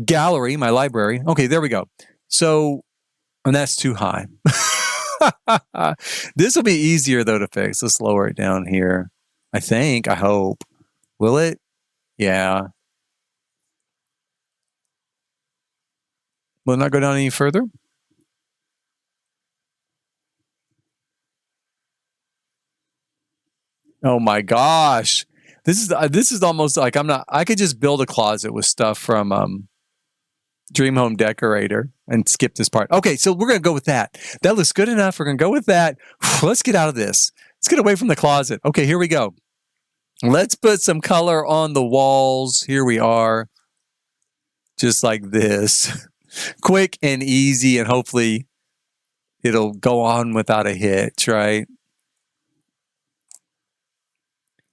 gallery, my library. Okay, there we go. So, and that's too high. This will be easier though to fix. Let's lower it down here. I think. I hope. Will it? Yeah. Will it not go down any further? Oh my gosh. This is almost like I could just build a closet with stuff from Dream Home Decorator and skip this part. Okay, so we're going to go with that. That looks good enough. We're going to go with that. Let's get out of this. Let's get away from the closet. Okay, here we go. Let's put some color on the walls. Here we are. Just like this. Quick and easy, and hopefully it'll go on without a hitch, right?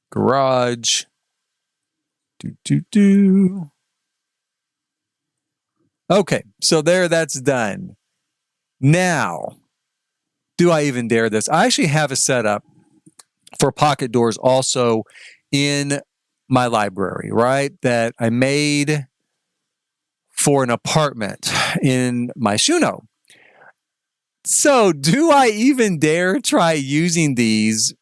Garage. Okay, so that's done. Now, do I even dare this? I actually have a setup for pocket doors also in my library, right? That I made for an apartment in my Shuno. So, do I even dare try using these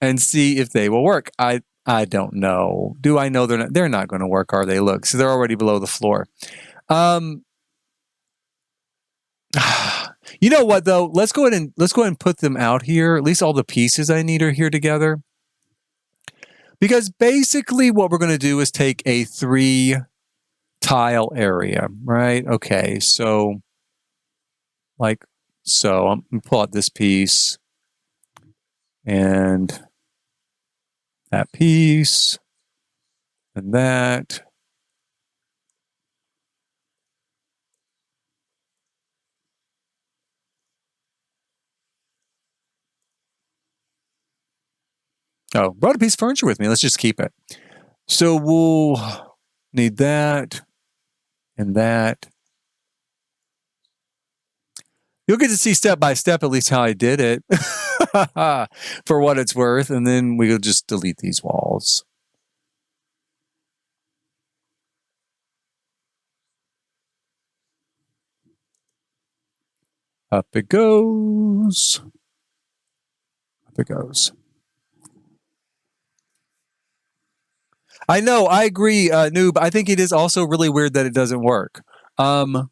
and see if they will work? I don't know. Do I know they're not going to work? Are they? Look, so they're already below the floor. You know what though? Let's go ahead and put them out here. At least all the pieces I need are here together. Because basically what we're going to do is take a 3 tile area, right? Okay, so like so. I'm going to pull out this piece and that piece and that. Oh, brought a piece of furniture with me. Let's just keep it. So we'll need that and that. You'll get to see step by step at least how I did it for what it's worth. And then we'll just delete these walls. Up it goes. Up it goes. I know, I agree, Noob. I think it is also really weird that it doesn't work. I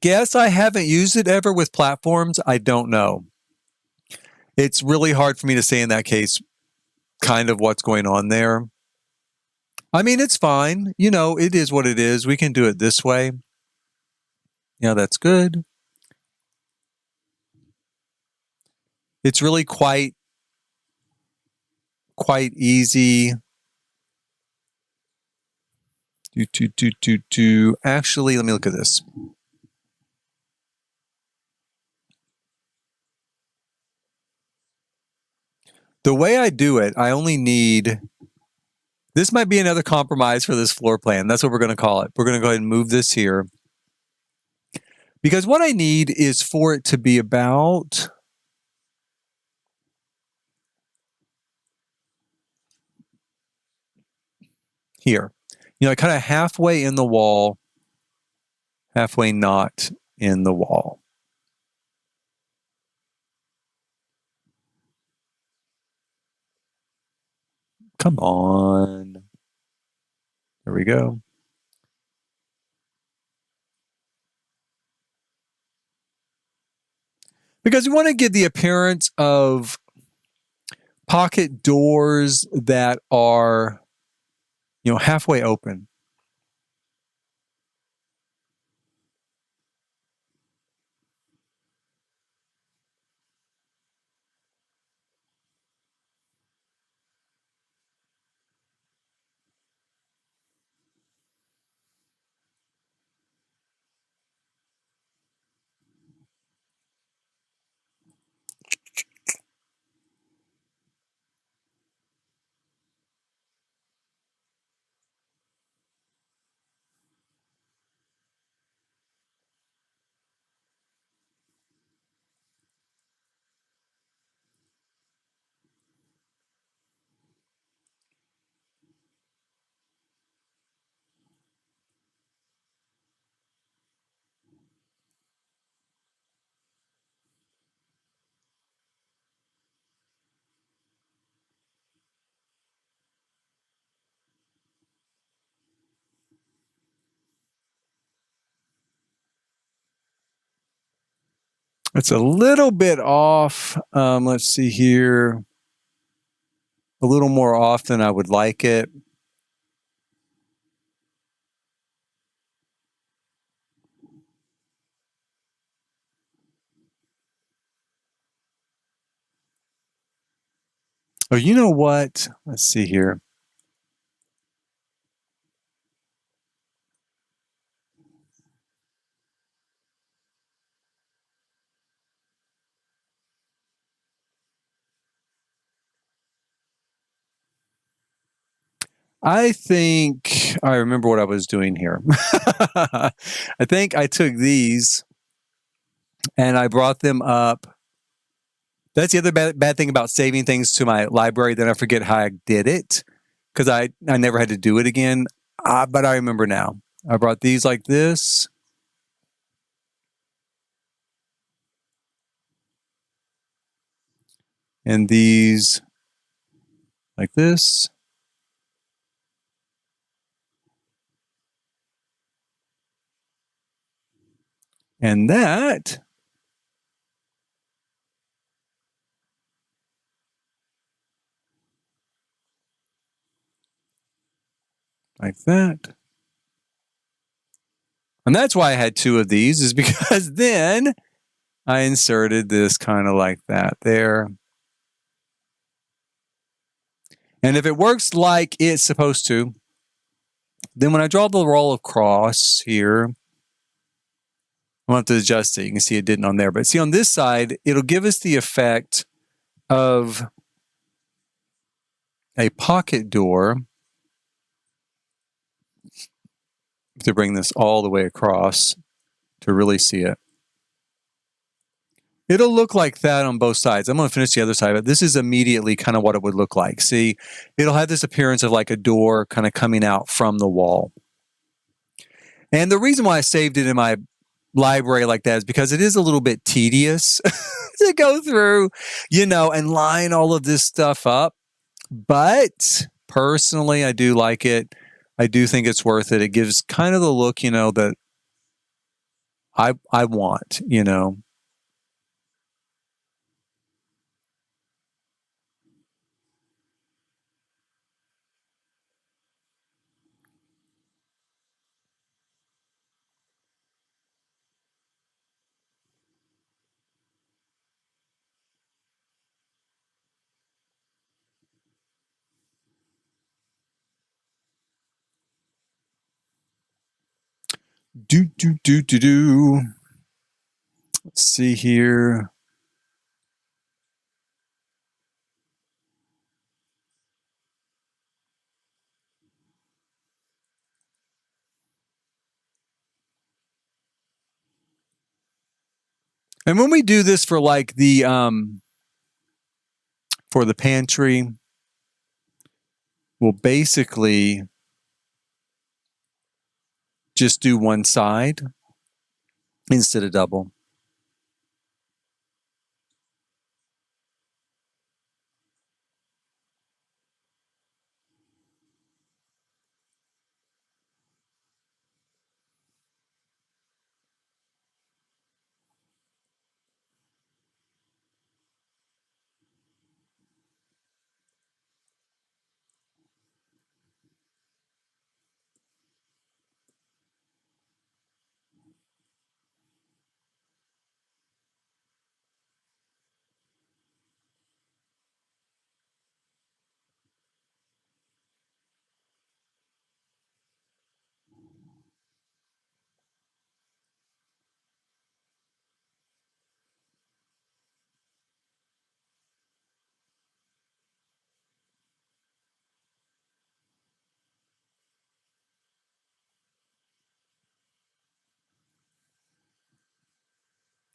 guess I haven't used it ever with platforms. I don't know. It's really hard for me to say in that case kind of what's going on there. I mean, it's fine. You know, it is what it is. We can do it this way. Yeah, that's good. It's really quite easy. Actually, let me look at this. The way I do it, I only need... This might be another compromise for this floor plan. That's what we're going to call it. We're going to go ahead and move this here. Because what I need is for it to be about... here. You know, kind of halfway in the wall, halfway not in the wall. Come on. There we go. Because we want to get the appearance of pocket doors that are, you know, halfway open. It's a little bit off. Let's see here. A little more off than I would like it. Oh, you know what? Let's see here. I think I remember what I was doing here. I think I took these and I brought them up. That's the other bad thing about saving things to my library. Then I forget how I did it because I never had to do it again. But I remember now. I brought these like this. And these like this. And that like that. And that's why I had two of these, is because then I inserted this kind of like that there. And if it works like it's supposed to, then when I draw the roll across here, I'll have to adjust it. You can see it didn't on there. But see, on this side, it'll give us the effect of a pocket door. To bring this all the way across to really see it. It'll look like that on both sides. I'm going to finish the other side, but this is immediately kind of what it would look like. See, it'll have this appearance of like a door kind of coming out from the wall. And the reason why I saved it in my library like that is because it is a little bit tedious to go through, and line all of this stuff up. But personally, I do like it. I do think it's worth it. It gives kind of the look, that I want, do. Let's see here. And when we do this for like the pantry, we'll basically just do one side instead of double.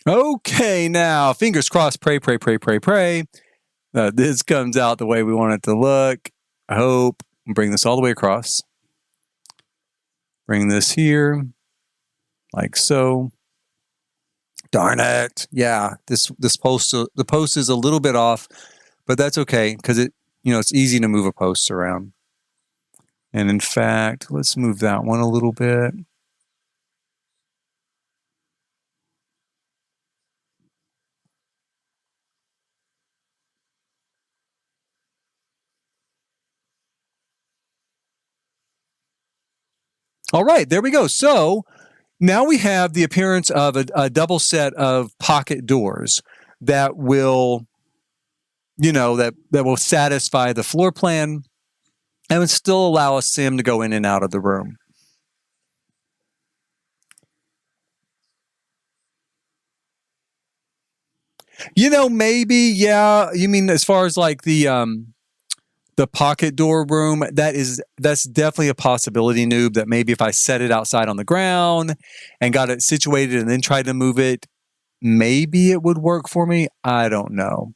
Okay, now fingers crossed, pray. This comes out the way we want it to look. I hope. Bring this all the way across. Bring this here, like so. Darn it! Yeah, the post is a little bit off, but that's okay because it's easy to move a post around. And in fact, let's move that one a little bit. All right, there we go. So now we have the appearance of a double set of pocket doors that will, that will satisfy the floor plan and would still allow a sim to go in and out of the room. Maybe, yeah. You mean as far as like the pocket door room, that's definitely a possibility, Noob, that maybe if I set it outside on the ground and got it situated and then tried to move it, maybe it would work for me. I don't know.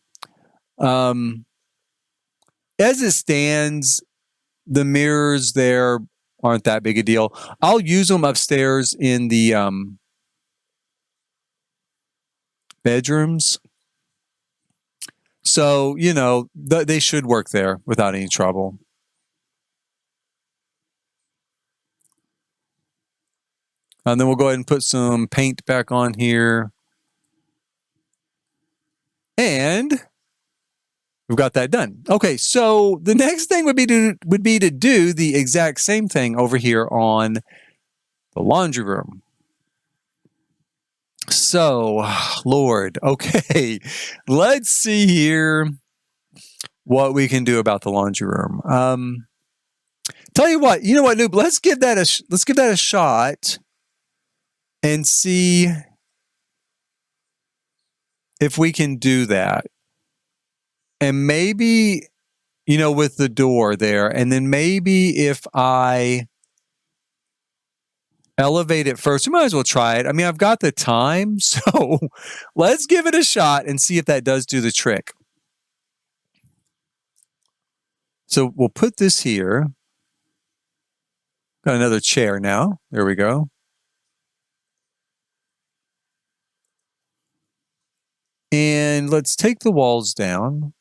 As it stands, the mirrors there aren't that big a deal. I'll use them upstairs in the bedrooms. So, they should work there without any trouble. And then we'll go ahead and put some paint back on here. And we've got that done. Okay, so the next thing would be to do the exact same thing over here on the laundry room. So, Lord, okay, let's see here what we can do about the laundry room. Tell you what, Noob, let's give that a shot and see if we can do that. And maybe, with the door there, and then maybe if I elevate it first, we might as well try it. I mean, I've got the time, so let's give it a shot and see if that does do the trick. So we'll put this here. Got another chair now. There we go. And let's take the walls down.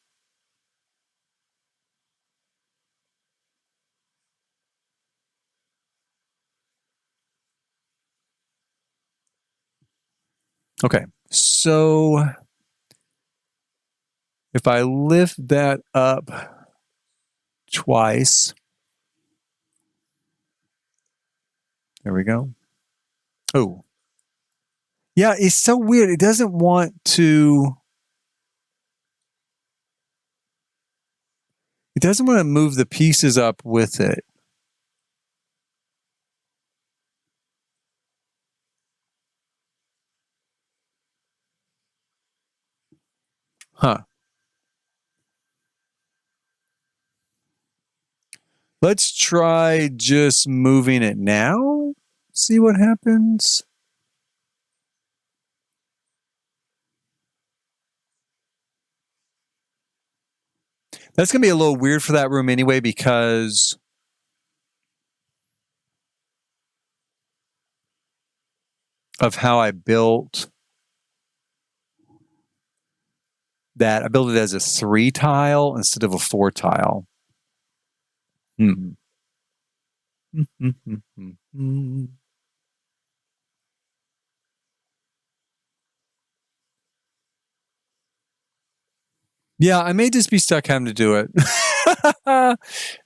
Okay, so if I lift that up twice, there we go. Oh, yeah, it's so weird. It doesn't want to move the pieces up with it. Huh. Let's try just moving it now. See what happens. That's going to be a little weird for that room anyway because of how I built that. I built it as a 3 tile instead of a 4 tile. Yeah, I may just be stuck having to do it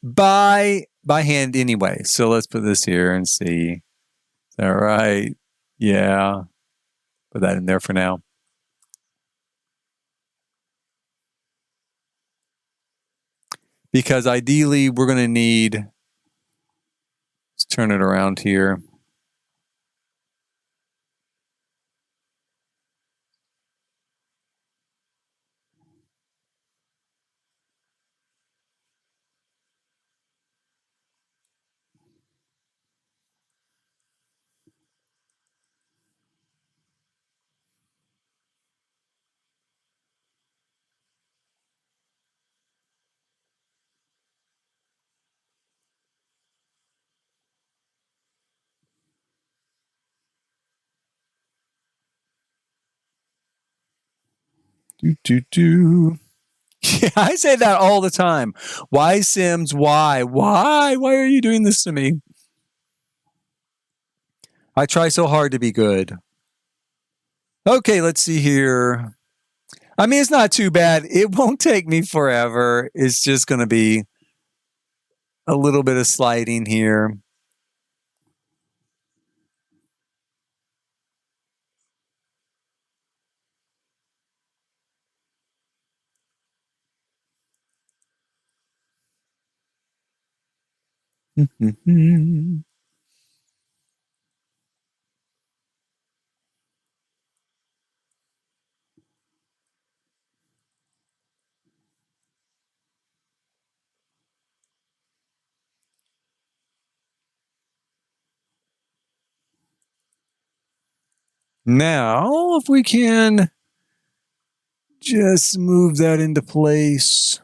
by hand anyway. So let's put this here and see. All right. Yeah. Put that in there for now. Because ideally we're going to need, let's turn it around here. Yeah, I say that all the time. Why, Sims? Why? Why are you doing this to me? I try so hard to be good. Okay, let's see here. I mean, it's not too bad. It won't take me forever. It's just going to be a little bit of sliding here. Now, if we can just move that into place.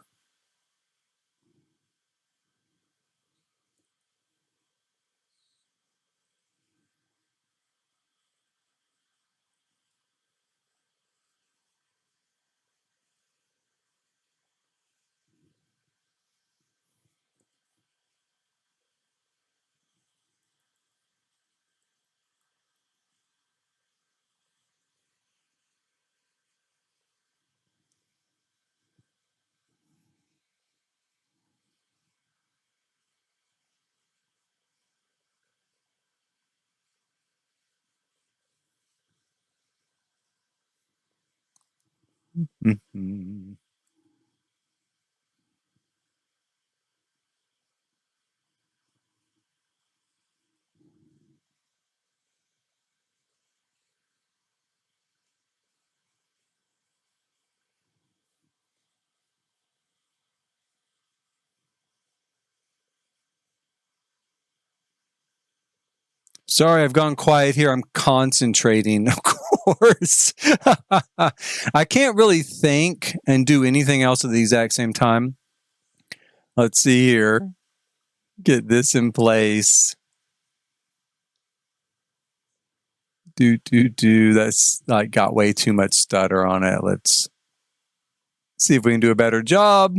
Mm-hmm. Sorry, I've gone quiet here. I'm concentrating, of course. I can't really think and do anything else at the exact same time. Let's see here. Get this in place. That's like got way too much stutter on it. Let's see if we can do a better job.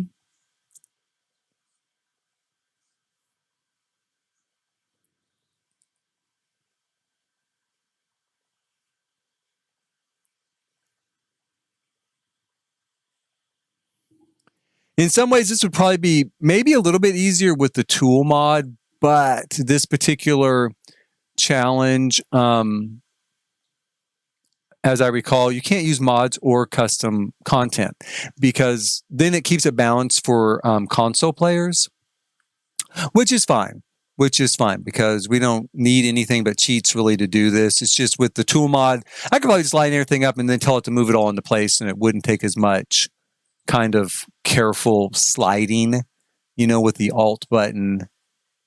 In some ways, this would probably be maybe a little bit easier with the tool mod, but this particular challenge, as I recall, you can't use mods or custom content because then it keeps it balanced for console players, which is fine. Which is fine because we don't need anything but cheats really to do this. It's just with the tool mod, I could probably just line everything up and then tell it to move it all into place, and it wouldn't take as much kind of careful sliding, with the Alt button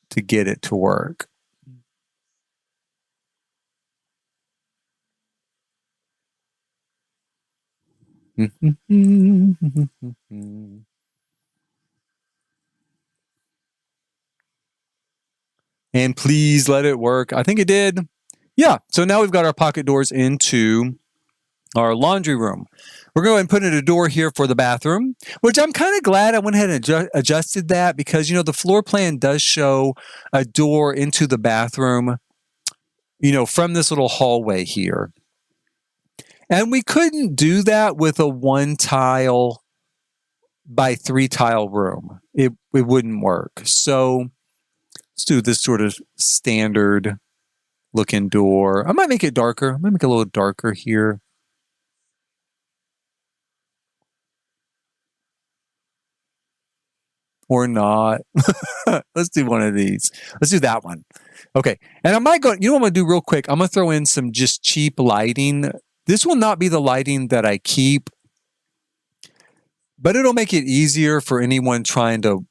to get it to work. And please let it work. I think it did. Yeah. So now we've got our pocket doors into our laundry room. We're going to put in a door here for the bathroom, which I'm kind of glad I went ahead and adjusted that because, the floor plan does show a door into the bathroom, from this little hallway here. And we couldn't do that with a 1 tile by 3 tile room. It wouldn't work. So let's do this sort of standard looking door. I might make it darker. I might make it a little darker here. Or not. Let's do one of these. Let's do that one. Okay. And I might go, what I'm going to do real quick? I'm going to throw in some just cheap lighting. This will not be the lighting that I keep, but it'll make it easier for anyone trying to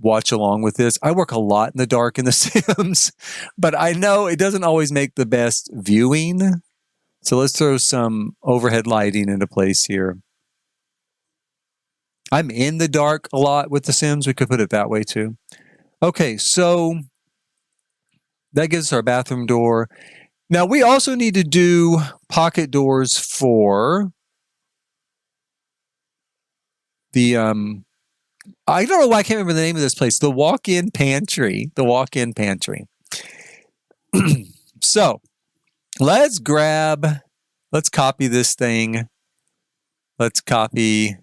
watch along with this. I work a lot in the dark in The Sims, but I know it doesn't always make the best viewing. So let's throw some overhead lighting into place here. I'm in the dark a lot with The Sims. We could put it that way too. Okay, so that gives us our bathroom door. Now we also need to do pocket doors for the I don't know why I can't remember the name of this place. The walk-in pantry. The walk-in pantry. So let's copy this thing. Let's copy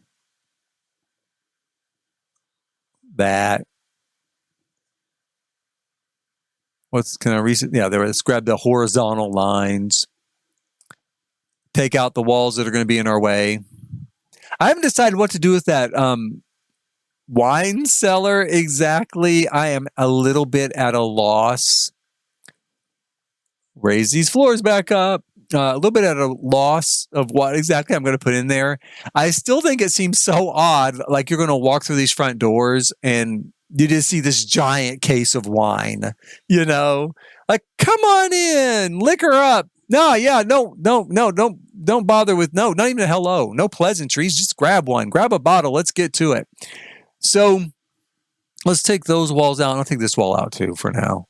that. Let's grab the horizontal lines. Take out the walls that are going to be in our way. I haven't decided what to do with that wine cellar exactly, I am a little bit at a loss. Raise these floors back up. A little bit at a loss of what exactly I'm going to put in there. I still think it seems so odd. Like you're going to walk through these front doors and you just see this giant case of wine, you know, like, come on in, liquor up. No, yeah, no, don't bother with, no, not even a hello, no pleasantries. Just grab one, grab a bottle. Let's get to it. So let's take those walls out. I'll take this wall out too for now.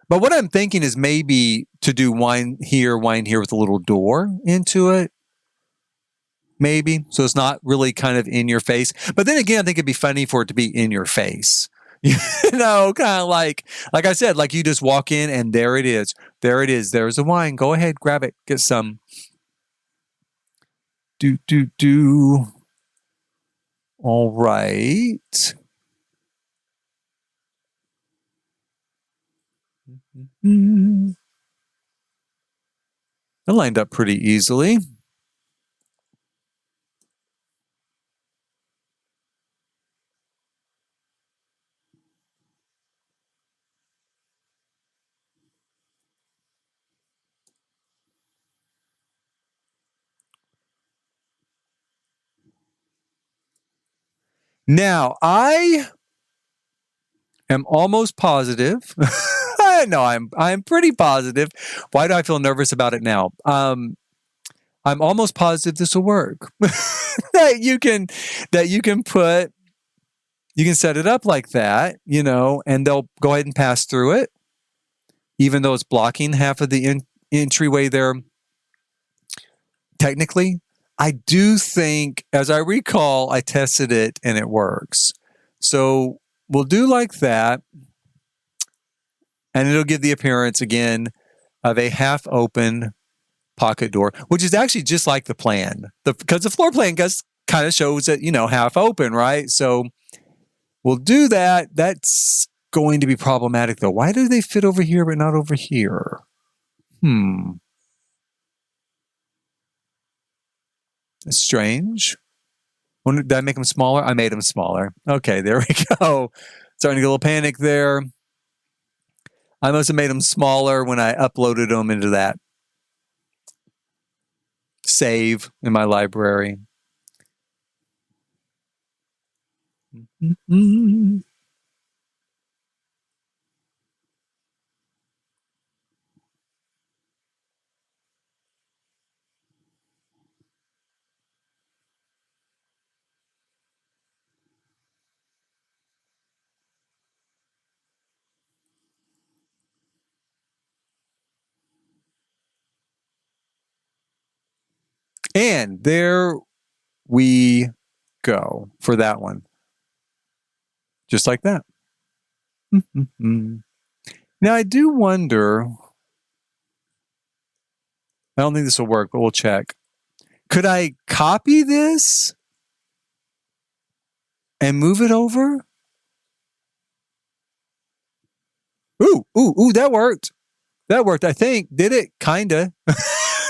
But what I'm thinking is maybe to do wine here with a little door into it. Maybe. So it's not really kind of in your face. But then again, I think it'd be funny for it to be in your face. You know, kind of like I said, like you just walk in and there it is. There it is. There's the wine. Go ahead, grab it. Get some. Do. All right. It lined up pretty easily. Now, I am almost positive. No, I'm pretty positive. Why do I feel nervous about it now? I'm almost positive this will work. that you can set it up like that, you know, and they'll go ahead and pass through it, even though it's blocking half of the entryway there. Technically, I do think, as I recall, I tested it and it works. So we'll do like that. And it'll give the appearance again of a half open pocket door, which is actually just like the plan. Because the floor plan kind of shows it, you know, half open, right? So we'll do that. That's going to be problematic though. Why do they fit over here but not over here? That's strange. Did I make them smaller? I made them smaller. Okay, there we go. Starting to get a little panic there. I must have made them smaller when I uploaded them into that save in my library. And there we go for that one. Just like that. Now, I do wonder, I don't think this will work, but we'll check. Could I copy this and move it over? Ooh, that worked. That worked, I think. Did it? Kinda.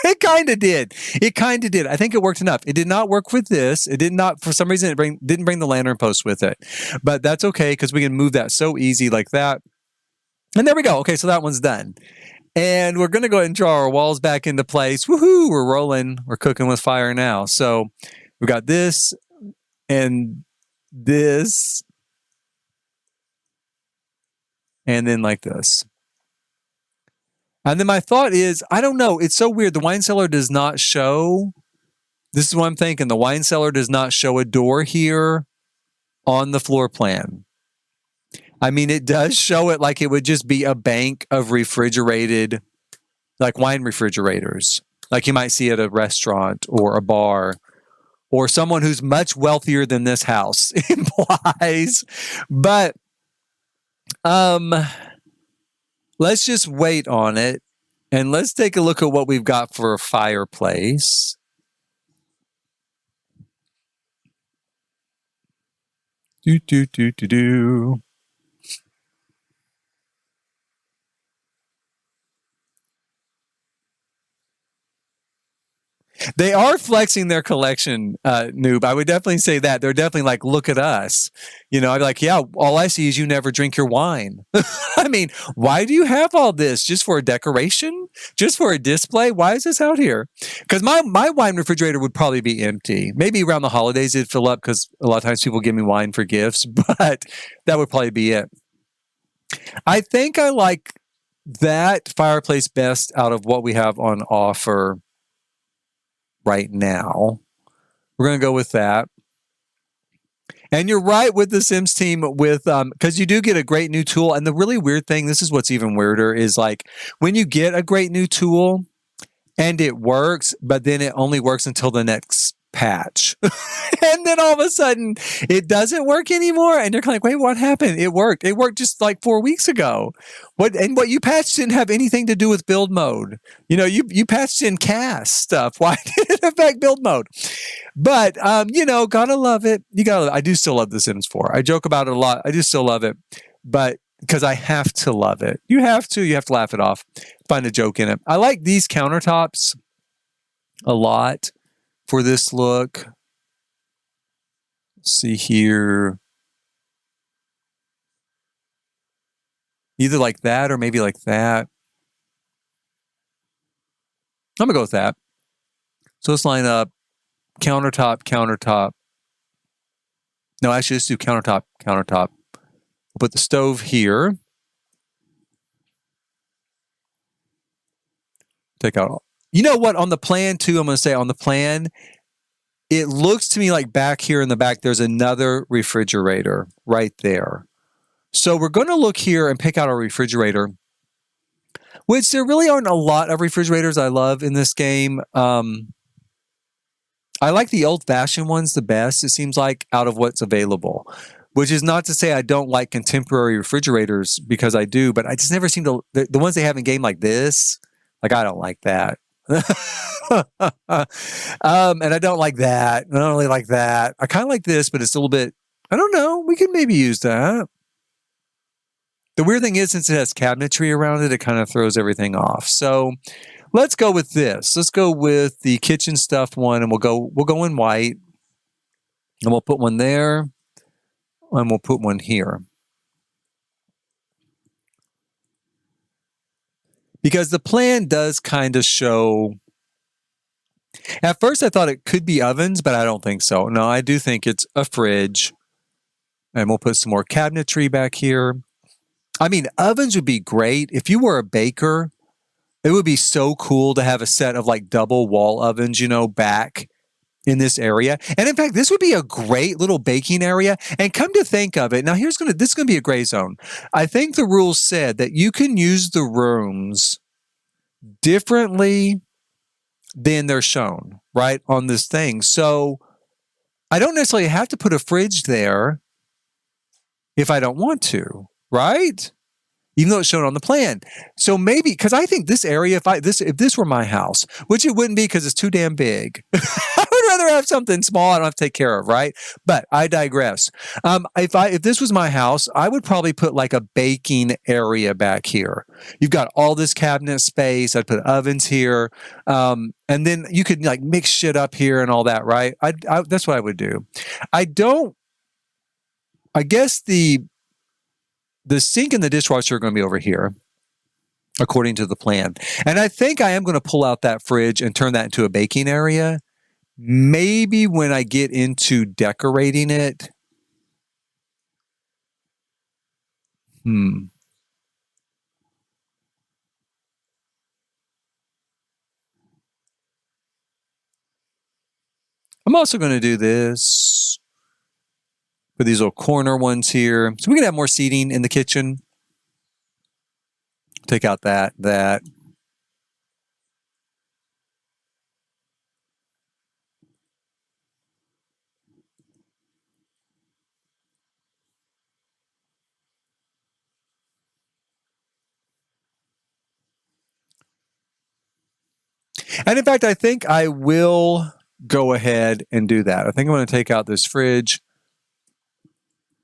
It kind of did. It kind of did. I think it worked enough. It did not work with this. It did not, for some reason, didn't bring the lantern post with it. But that's okay because we can move that so easy like that. And there we go. Okay, so that one's done. And we're going to go ahead and draw our walls back into place. Woohoo! We're rolling. We're cooking with fire now. So we got this and this. And then like this. And then my thought is, I don't know. It's so weird. The wine cellar does not show. This is what I'm thinking. The wine cellar does not show a door here on the floor plan. I mean, it does show it like it would just be a bank of refrigerated, like wine refrigerators, like you might see at a restaurant or a bar, or someone who's much wealthier than this house implies. But let's just wait on it. And let's take a look at what we've got for a fireplace. Do. They are flexing their collection, Noob. I would definitely say that. They're definitely like, look at us. You know, I'd be like, yeah, all I see is you never drink your wine. I mean, why do you have all this? Just for a decoration? Just for a display? Why is this out here? Because my wine refrigerator would probably be empty. Maybe around the holidays it'd fill up because a lot of times people give me wine for gifts, but that would probably be it. I think I like that fireplace best out of what we have on offer right now. We're going to go with that. And you're right with the Sims team with because you do get a great new tool. And the really weird thing, this is what's even weirder, is like when you get a great new tool and it works, but then it only works until the next patch. And then all of a sudden it doesn't work anymore. And you're kind of like, wait, what happened? It worked. It worked just like 4 weeks ago. What you patched didn't have anything to do with build mode. You know, you patched in cast stuff. Why did it affect build mode? But you know, gotta love it. You gotta love it. I do still love The Sims 4. I joke about it a lot. I do still love it. But because I have to love it. You have to laugh it off. Find a joke in it. I like these countertops a lot for this look. Let's see here. Either like that or maybe like that. I'm gonna go with that. So let's line up countertop, countertop. No, actually, let's do countertop, countertop. We'll put the stove here. Take out. You know what? On the plan, too, I'm going to say on the plan, it looks to me like back here in the back, there's another refrigerator right there. So we're going to look here and pick out our refrigerator, which there really aren't a lot of refrigerators I love in this game. I like the old-fashioned ones the best, it seems like, out of what's available. Which is not to say I don't like contemporary refrigerators, because I do, but I just never seem to... The ones they have in game like this, like I don't like that. And I don't like that. I don't really like that. I kind of like this, but it's a little bit... I don't know. We could maybe use that. The weird thing is, since it has cabinetry around it, it kind of throws everything off. So... let's go with this. Let's go with the kitchen stuff one, and we'll go in white, and we'll put one there, and we'll put one here. Because the plan does kind of show... At first, I thought it could be ovens, but I don't think so. No, I do think it's a fridge, and we'll put some more cabinetry back here. I mean, ovens would be great. If you were a baker, it would be so cool to have a set of like double wall ovens, you know, back in this area. And in fact, this would be a great little baking area. And come to think of it, now this is going to be a gray zone. I think the rules said that you can use the rooms differently than they're shown, right, on this thing. So I don't necessarily have to put a fridge there if I don't want to, right? Even though it's shown on the plan. So maybe, because I think this area, if this were my house, which it wouldn't be because it's too damn big, I would rather have something small I don't have to take care of, right? But I digress. If this was my house, I would probably put like a baking area back here. You've got all this cabinet space. I'd put ovens here. And then you could like mix shit up here and all that, right? That's what I would do. I guess the sink and the dishwasher are going to be over here, according to the plan. And I think I am going to pull out that fridge and turn that into a baking area. Maybe when I get into decorating it. I'm also going to do this. Put these little corner ones here. So we can have more seating in the kitchen. Take out that. And in fact, I think I will go ahead and do that. I think I'm going to take out this fridge,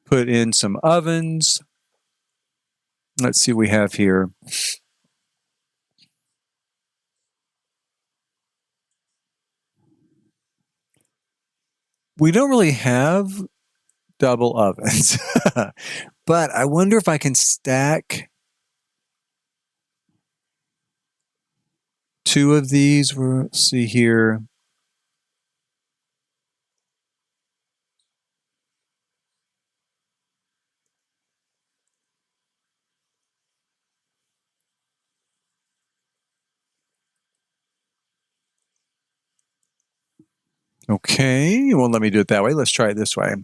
put in some ovens. Let's see what we have here. We don't really have double ovens, but I wonder if I can stack 2 of these. We'll see here. Okay, it won't let me do it that way. Let's try it this way.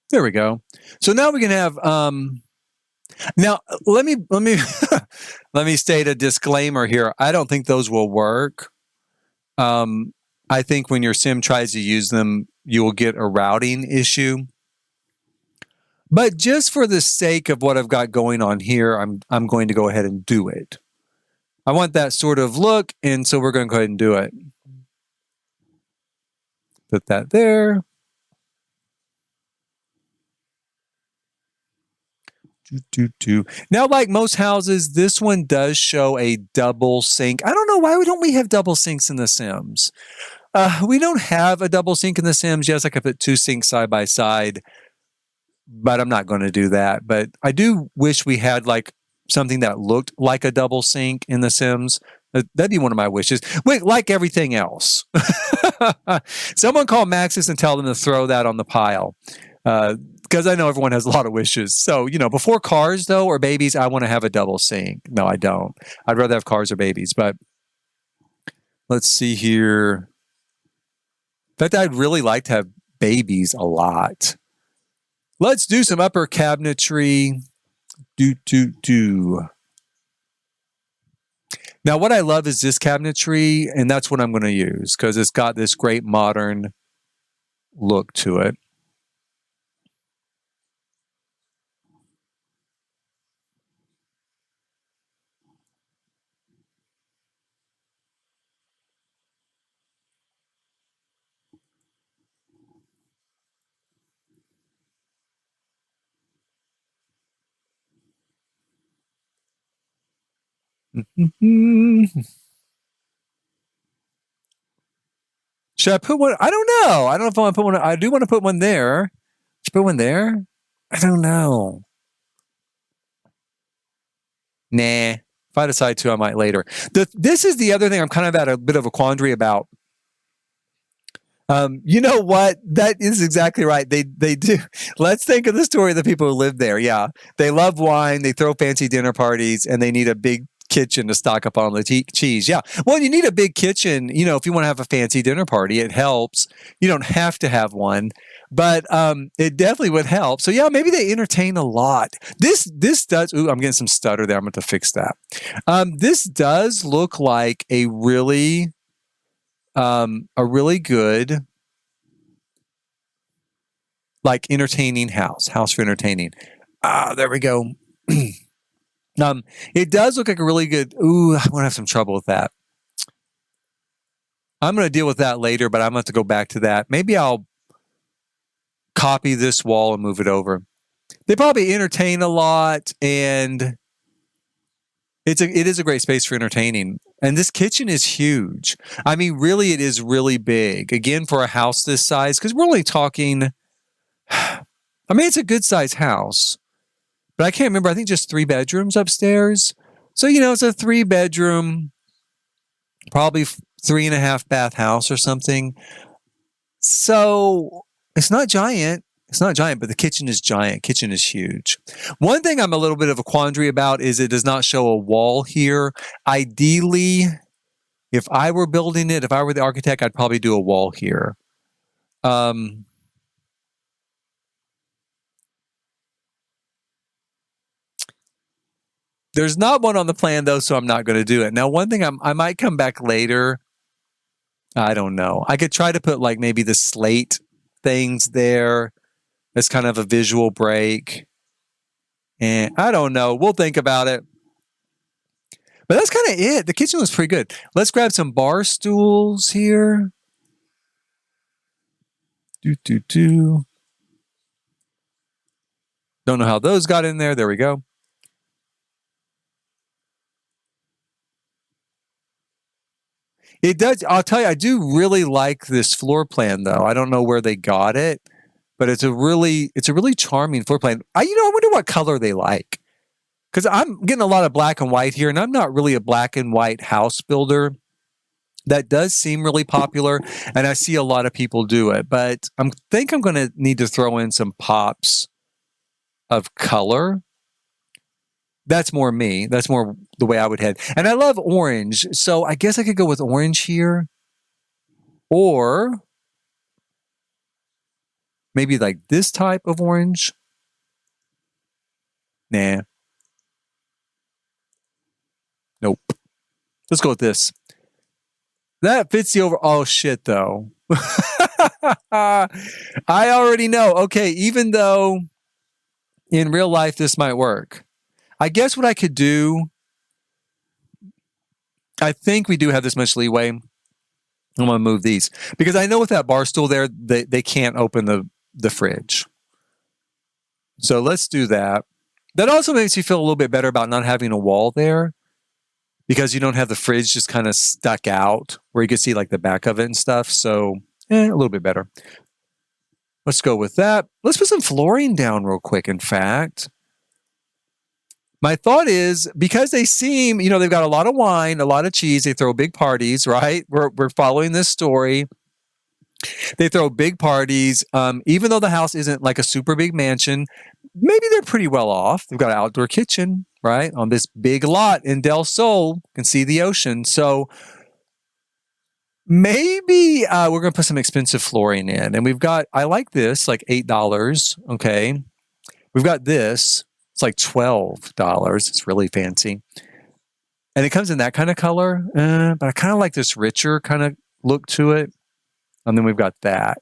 There we go. So now we can have now let me let me state a disclaimer here. I don't think those will work. I think when your sim tries to use them, you will get a routing issue. But just for the sake of what I've got going on here, I'm going to go ahead and do it. I want that sort of look, and so we're going to go ahead and do it. Put that there. Now, like most houses, this one does show a double sink. I don't know why don't we have double sinks in The Sims. We don't have a double sink in The Sims. Yes, I could put 2 sinks side by side, but I'm not going to do that. But I do wish we had like something that looked like a double sink in The Sims. That'd be one of my wishes. Wait, like everything else. Someone call Maxis and tell them to throw that on the pile. Because I know everyone has a lot of wishes. So, before cars, though, or babies, I want to have a double sink. No, I don't. I'd rather have cars or babies. But let's see here. In fact, I'd really like to have babies a lot. Let's do some upper cabinetry. Now, what I love is this cabinetry, and that's what I'm going to use because it's got this great modern look to it. Should I put one? I don't know. I don't know if I want to put one. I do want to put one there. Should I put one there? I don't know. Nah. If I decide to, I might later. This is the other thing I'm kind of at a bit of a quandary about. You know what? That is exactly right. They do. Let's think of the story of the people who live there. Yeah. They love wine. They throw fancy dinner parties, and they need a big kitchen to stock up on the cheese. Yeah. Well, you need a big kitchen, if you want to have a fancy dinner party. It helps. You don't have to have one, but it definitely would help. So yeah, maybe they entertain a lot. This does. Ooh, I'm getting some stutter there. I'm going to fix that. This does look like a really good, like, entertaining house for entertaining. There we go. It does look like a really good. Ooh, I'm gonna have some trouble with that. I'm gonna deal with that later, but I'm gonna have to go back to that. Maybe I'll copy this wall and move it over. They probably entertain a lot, and it is a great space for entertaining. And this kitchen is huge. I mean, really, it is really big. Again, for a house this size, because we're only talking. I mean, it's a good size house, but I can't remember. I think just 3 bedrooms upstairs. So, it's a 3-bedroom, probably 3.5 bath house or something. So it's not giant. It's not giant, but the kitchen is giant. Kitchen is huge. One thing I'm a little bit of a quandary about is it does not show a wall here. Ideally, if I were building it, if I were the architect, I'd probably do a wall here. There's not one on the plan, though, so I'm not going to do it. Now, one thing I might come back later. I don't know. I could try to put like maybe the slate things there as kind of a visual break. And I don't know. We'll think about it. But that's kind of it. The kitchen was pretty good. Let's grab some bar stools here. Don't know how those got in there. There we go. It does. I'll tell you, I do really like this floor plan, though. I don't know where they got it, but it's a really charming floor plan. I wonder what color they like, because I'm getting a lot of black and white here, and I'm not really a black and white house builder. That does seem really popular, and I see a lot of people do it. But I think I'm going to need to throw in some pops of color. That's more me. That's more the way I would head. And I love orange, so I guess I could go with orange here. Or maybe like this type of orange. Nah. Nope. Let's go with this. That fits the over. Oh, shit, though. I already know. Okay, even though in real life this might work, I guess what I could do, I think we do have this much leeway. I'm going to move these because I know with that bar stool there, they can't open the fridge. So let's do that. That also makes you feel a little bit better about not having a wall there, because you don't have the fridge just kind of stuck out where you can see like the back of it and stuff. So a little bit better. Let's go with that. Let's put some flooring down real quick, in fact. My thought is, because they seem, they've got a lot of wine, a lot of cheese. They throw big parties, right? We're following this story. They throw big parties. Even though the house isn't like a super big mansion, maybe they're pretty well off. They've got an outdoor kitchen, right? On this big lot in Del Sol, you can see the ocean. So maybe we're going to put some expensive flooring in. And I like this, like $8. Okay. We've got this. It's like $12. It's really fancy. And it comes in that kind of color. But I kind of like this richer kind of look to it. And then we've got that.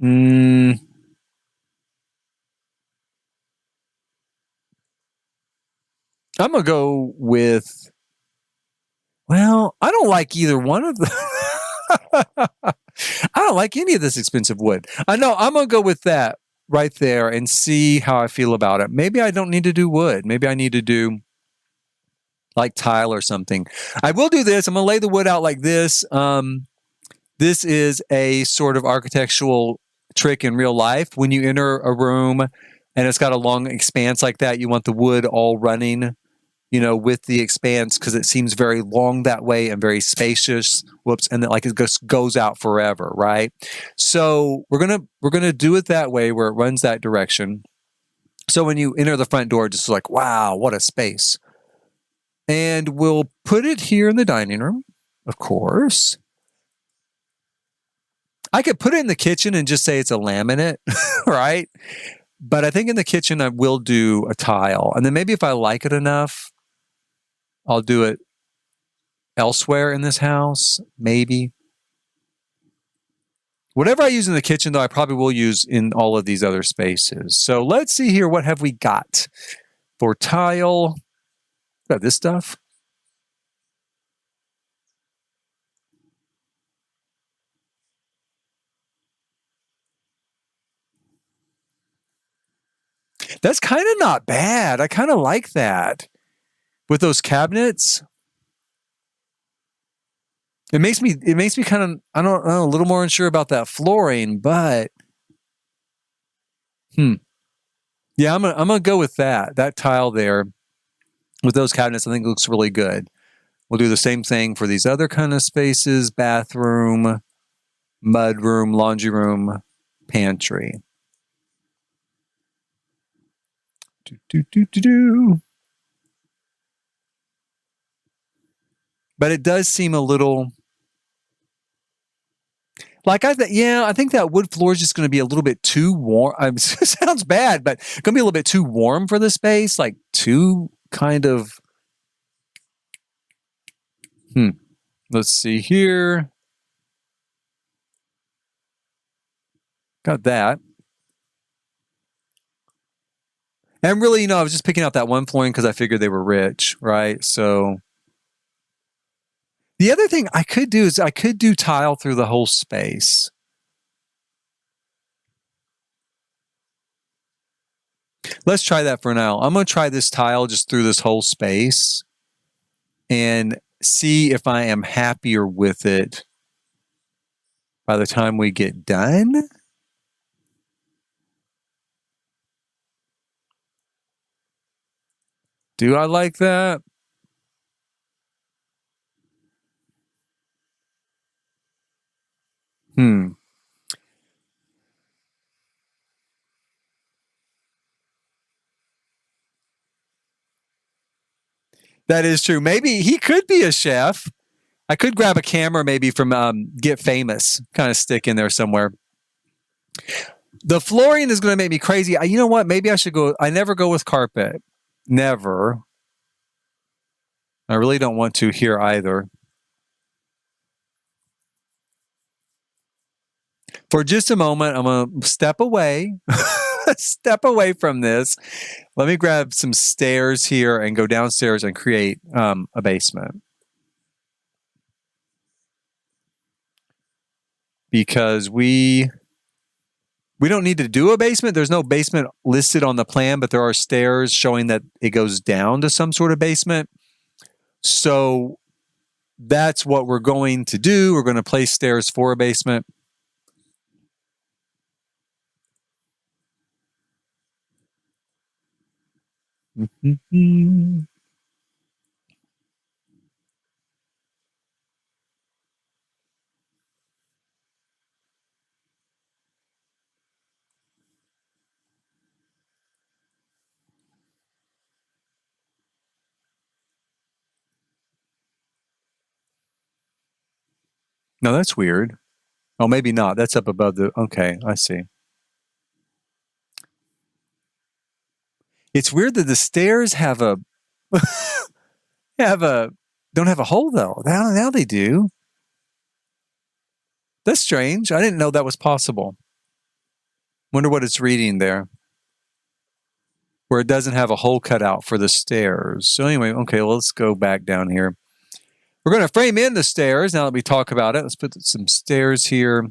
I'm going to go with, well, I don't like either one of them. I don't like any of this expensive wood. I know. I'm going to go with that right there and see how I feel about it. Maybe I don't need to do wood. Maybe I need to do like tile or something. I will do this. I'm going to lay the wood out like this. This is a sort of architectural trick in real life. When you enter a room and it's got a long expanse like that, you want the wood all running, with the expanse, because it seems very long that way and very spacious. Whoops. And then like it just goes out forever, right? So we're gonna do it that way, where it runs that direction. So when you enter the front door, just like, wow, what a space. And we'll put it here in the dining room, of course. I could put it in the kitchen and just say it's a laminate, right? But I think in the kitchen I will do a tile. And then maybe if I like it enough, I'll do it elsewhere in this house, maybe. Whatever I use in the kitchen, though, I probably will use in all of these other spaces. So let's see here. What have we got for tile? Got this stuff. That's kind of not bad. I kind of like that. With those cabinets, it makes me kind of, I don't know, a little more unsure about that flooring, but yeah, I'm gonna go with that tile there with those cabinets. I think it looks really good. We'll do the same thing for these other kind of spaces: bathroom, mudroom, laundry room, pantry. But it does seem a little like I think that wood floor is just going to be a little bit too warm. It sounds bad, but going to be a little bit too warm for the space, like too kind of. Let's see here. Got that. And really, I was just picking out that one flooring because I figured they were rich, right? So the other thing I could do is I could do tile through the whole space. Let's try that for now. I'm going to try this tile just through this whole space and see if I am happier with it by the time we get done. Do I like that? That is true. Maybe he could be a chef. I could grab a camera maybe from Get Famous, kind of stick in there somewhere. The flooring is going to make me crazy. You know what? Maybe I should go. I never go with carpet. Never. I really don't want to here either. For just a moment, I'm going to step away. Step away from this. Let me grab some stairs here and go downstairs and create a basement. Because we don't need to do a basement. There's no basement listed on the plan, but there are stairs showing that it goes down to some sort of basement. So that's what we're going to do. We're going to place stairs for a basement. No, that's weird. Oh, maybe not. That's up above the. Okay, I see. It's weird that the stairs have a don't have a hole though. Now they do. That's strange. I didn't know that was possible. Wonder what it's reading there. Where it doesn't have a hole cut out for the stairs. So anyway, okay, well, let's go back down here. We're going to frame in the stairs now that we talk about it. Let's put some stairs here.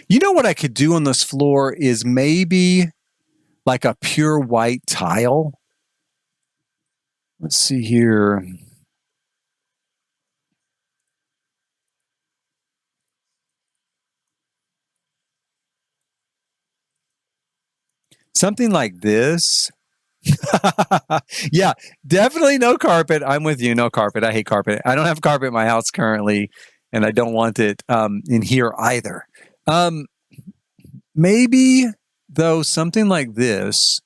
You know what I could do on this floor is maybe like a pure white tile. Let's see here. Something like this. Yeah, definitely no carpet. I'm with you. No carpet. I hate carpet. I don't have carpet in my house currently, and I don't want it in here either. Maybe, though, something like this.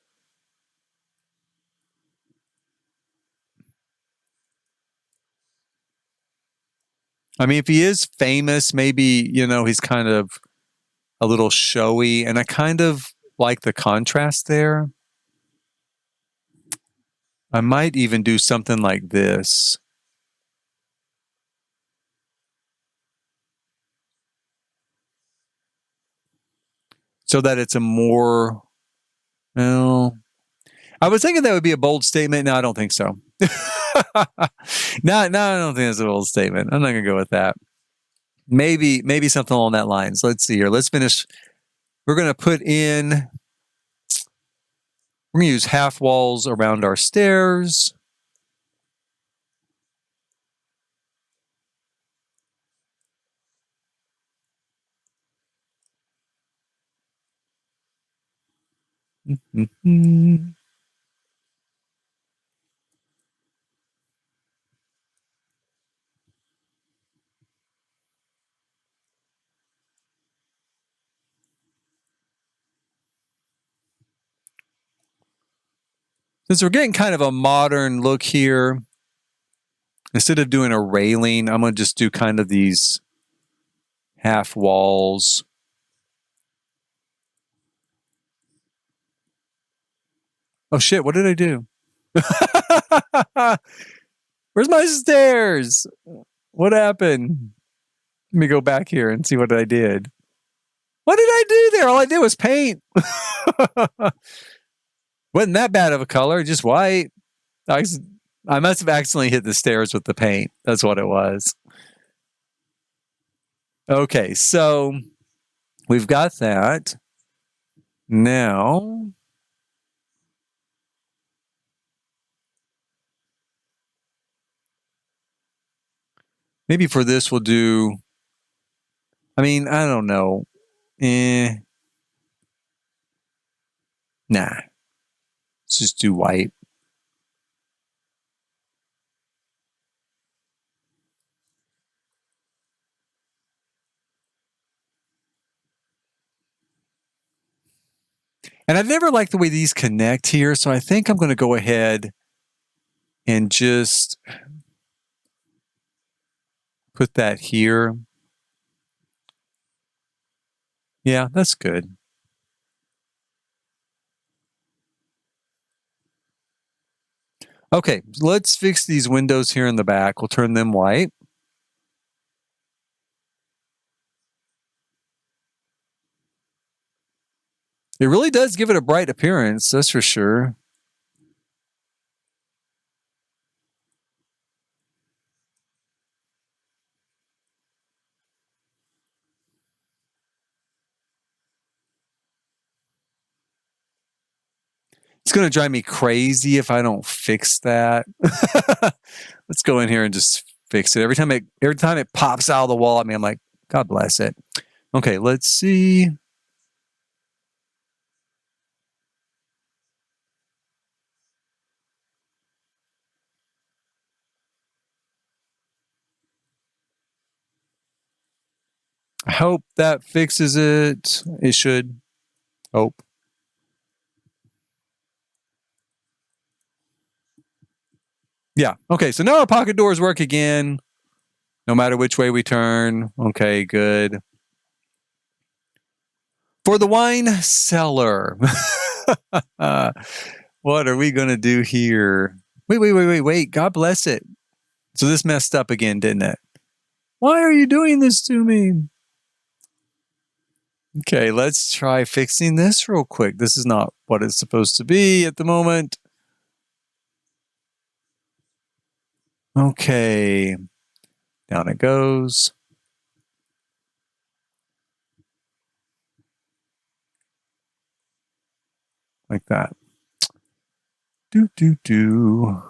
I mean, if he is famous, maybe, he's kind of a little showy, and I kind of like the contrast there. I might even do something like this. So that it's a more, well, I was thinking that would be a bold statement. No, I don't think so. No, I don't think that's a bold statement. I'm not going to go with that. Maybe something along that lines. Let's see here. Let's finish. We're going to use half walls around our stairs. Since we're getting kind of a modern look here, instead of doing a railing, I'm going to just do kind of these half walls. Oh shit, what did I do? Where's my stairs? What happened? Let me go back here and see what I did. What did I do there? All I did was paint. Wasn't that bad of a color, just white. I must have accidentally hit the stairs with the paint. That's what it was. Okay, so we've got that. Now, maybe for this we'll do, I mean, I don't know. Nah. Let's just do white. And I've never liked the way these connect here, so I think I'm going to go ahead and just put that here. Yeah, that's good. Okay, let's fix these windows here in the back. We'll turn them white. It really does give it a bright appearance, that's for sure. It's going to drive me crazy if I don't fix that. Let's go in here and just fix it. Every time it pops out of the wall at me, I'm like, God bless it. Okay, let's see. I hope that fixes it. It should. Hope. Yeah. Okay, so now our pocket doors work again, no matter which way we turn. Okay, good. For the wine cellar. What are we going to do here? Wait. God bless it. So this messed up again, didn't it? Why are you doing this to me? Okay, let's try fixing this real quick. This is not what it's supposed to be at the moment. Okay, down it goes. Like that. Do.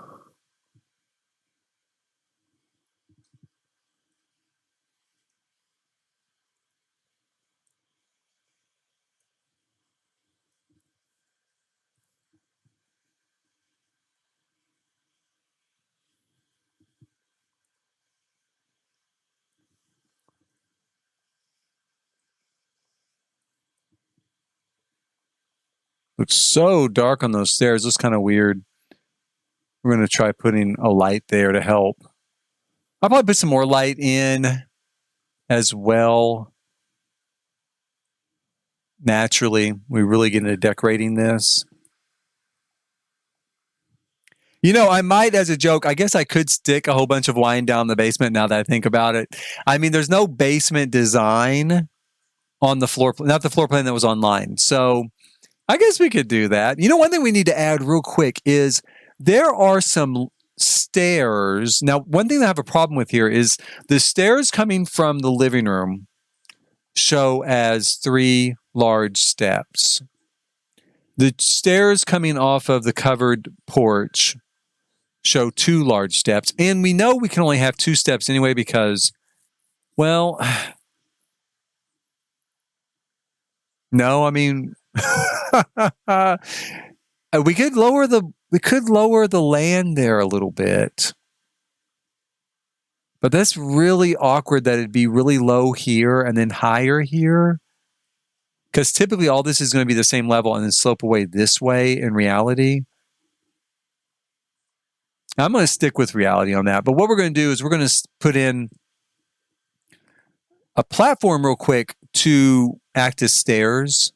Looks so dark on those stairs. Looks kind of weird. We're going to try putting a light there to help. I'll probably put some more light in as well. Naturally, we really get into decorating this. You know, I might, as a joke, I guess I could stick a whole bunch of wine down the basement now that I think about it. I mean, there's no basement design on the floor, not the floor plan that was online. So I guess we could do that. You know, one thing we need to add real quick is there are some stairs. Now, one thing that I have a problem with here is the stairs coming from the living room show as 3 large steps. The stairs coming off of the covered porch show 2 large steps. And we know we can only have 2 steps anyway because, well, no, I mean, we could lower the land there a little bit. But that's really awkward that it'd be really low here and then higher here. Because typically all this is going to be the same level and then slope away this way in reality. I'm going to stick with reality on that. But what we're going to do is we're going to put in a platform real quick to act as stairs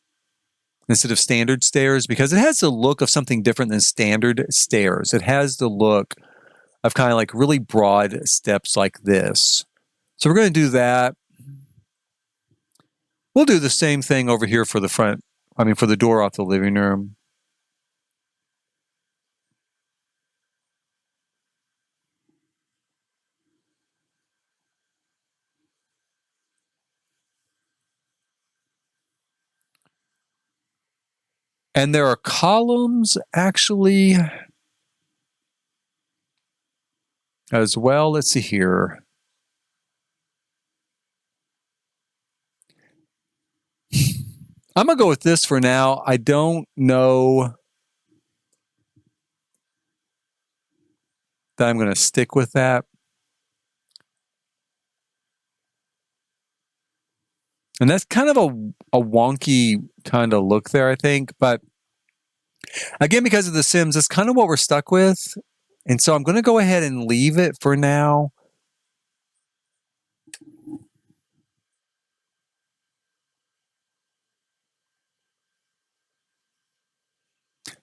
instead of standard stairs, because it has the look of something different than standard stairs. It has the look of kind of like really broad steps like this. So we're going to do that. We'll do the same thing over here for the front, for the door off the living room. And there are columns actually as well. Let's see here. I'm going to go with this for now. I don't know that I'm going to stick with that. And that's kind of a wonky kind of look there, I think. But again, because of The Sims, that's kind of what we're stuck with. And so I'm going to go ahead and leave it for now.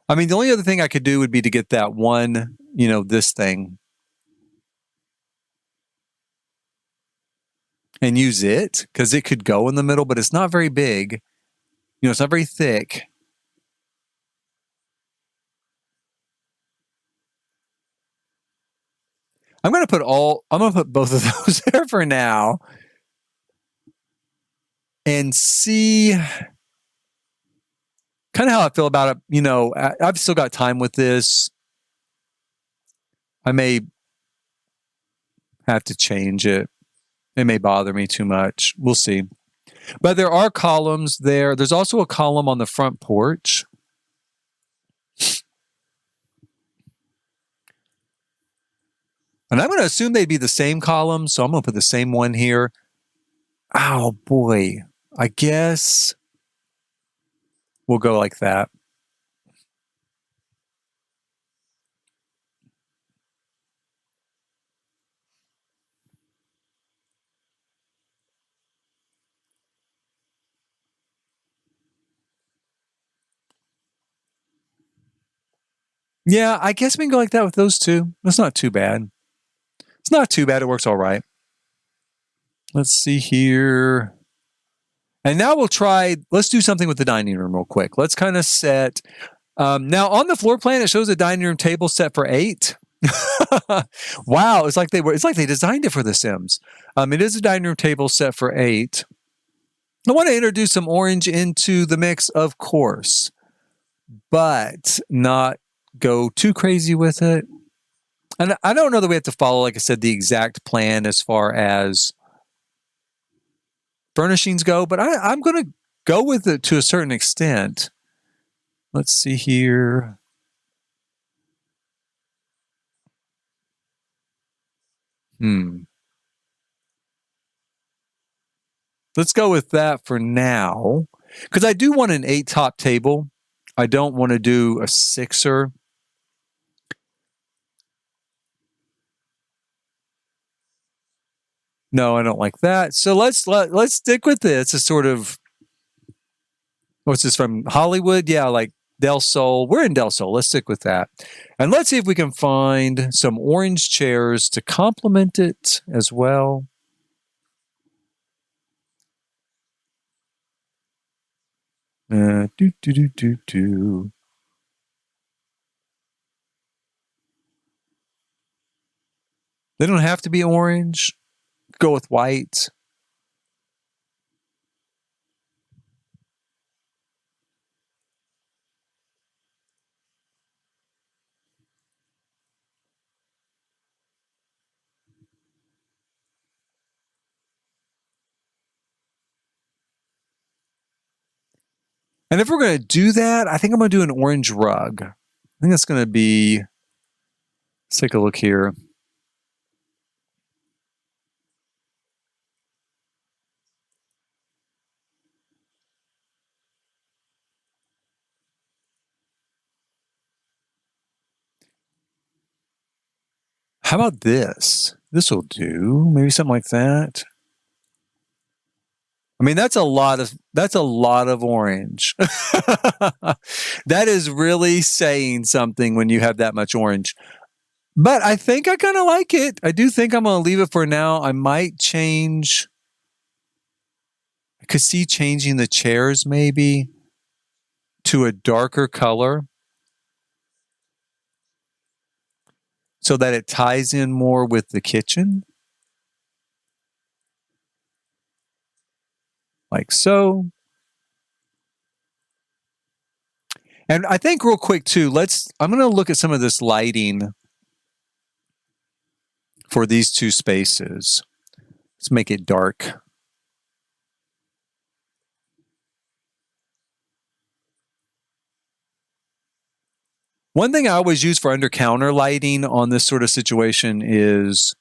The only other thing I could do would be to get that one, this thing. And use it, because it could go in the middle, but it's not very big. It's not very thick. I'm going to put both of those there for now. And see kind of how I feel about it. I've still got time with this. I may have to change it. It may bother me too much. We'll see. But there are columns there. There's also a column on the front porch. And I'm going to assume they'd be the same column, so I'm going to put the same one here. Oh, boy. I guess we'll go like that. Yeah, I guess we can go like that with those two. That's not too bad. It's not too bad. It works all right. Let's see here. And now let's do something with the dining room real quick. Let's kind of set, now on the floor plan, it shows a dining room table set for 8. Wow, it's like they designed it for The Sims. It is a dining room table set for 8. I want to introduce some orange into the mix, of course, but not go too crazy with it. And I don't know that we have to follow, like I said, the exact plan as far as furnishings go, but I'm going to go with it to a certain extent. Let's see here. Let's go with that for now, because I do want an 8 top table. I don't want to do a 6er. No, I don't like that. So let's stick with this. It's a sort of, what's this from Hollywood? Yeah, like Del Sol. We're in Del Sol. Let's stick with that. And let's see if we can find some orange chairs to complement it as well. They don't have to be orange. Go with white. And if we're going to do that, I think I'm going to do an orange rug. I think that's going to be, let's take a look here. How about this? This will do. Maybe something like that. I mean, that's a lot of orange. That is really saying something when you have that much orange. But I think I kind of like it. I do think I'm going to leave it for now. I might change. I could see changing the chairs maybe to a darker color so that it ties in more with the kitchen. Like so. And I think real quick too, I'm going to look at some of this lighting for these two spaces. Let's make it dark. One thing I always use for under counter lighting on this sort of situation is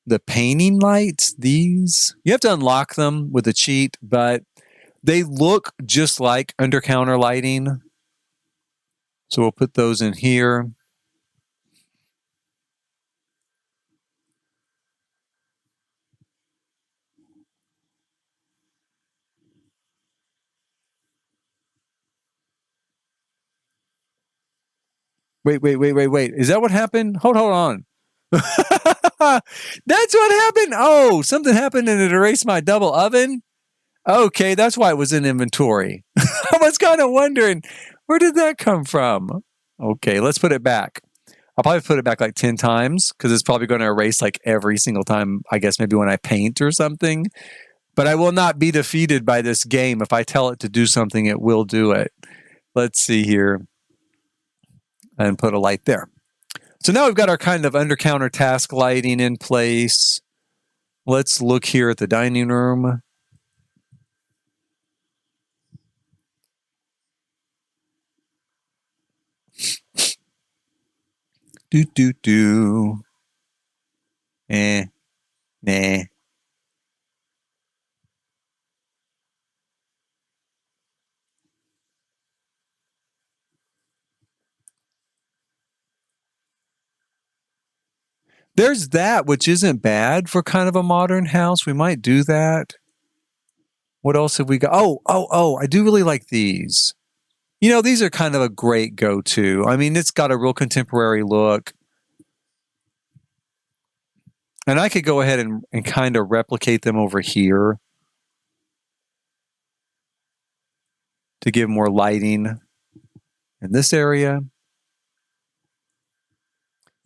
the painting lights. These, you have to unlock them with a cheat, but they look just like under counter lighting. So we'll put those in here. Wait. Is that what happened? Hold on. That's what happened. Oh, something happened and it erased my double oven. Okay, that's why it was in inventory. I was kind of wondering, where did that come from? Okay, let's put it back. I'll probably put it back like 10 times because it's probably going to erase like every single time, I guess maybe when I paint or something. But I will not be defeated by this game. If I tell it to do something, it will do it. Let's see here. And put a light there. So now we've got our kind of under counter task lighting in place. Let's look here at the dining room. Nah. There's that, which isn't bad for kind of a modern house. We might do that. What else have we got? Oh, I do really like these. You know, these are kind of a great go-to. I mean, it's got a real contemporary look. And I could go ahead and kind of replicate them over here to give more lighting in this area.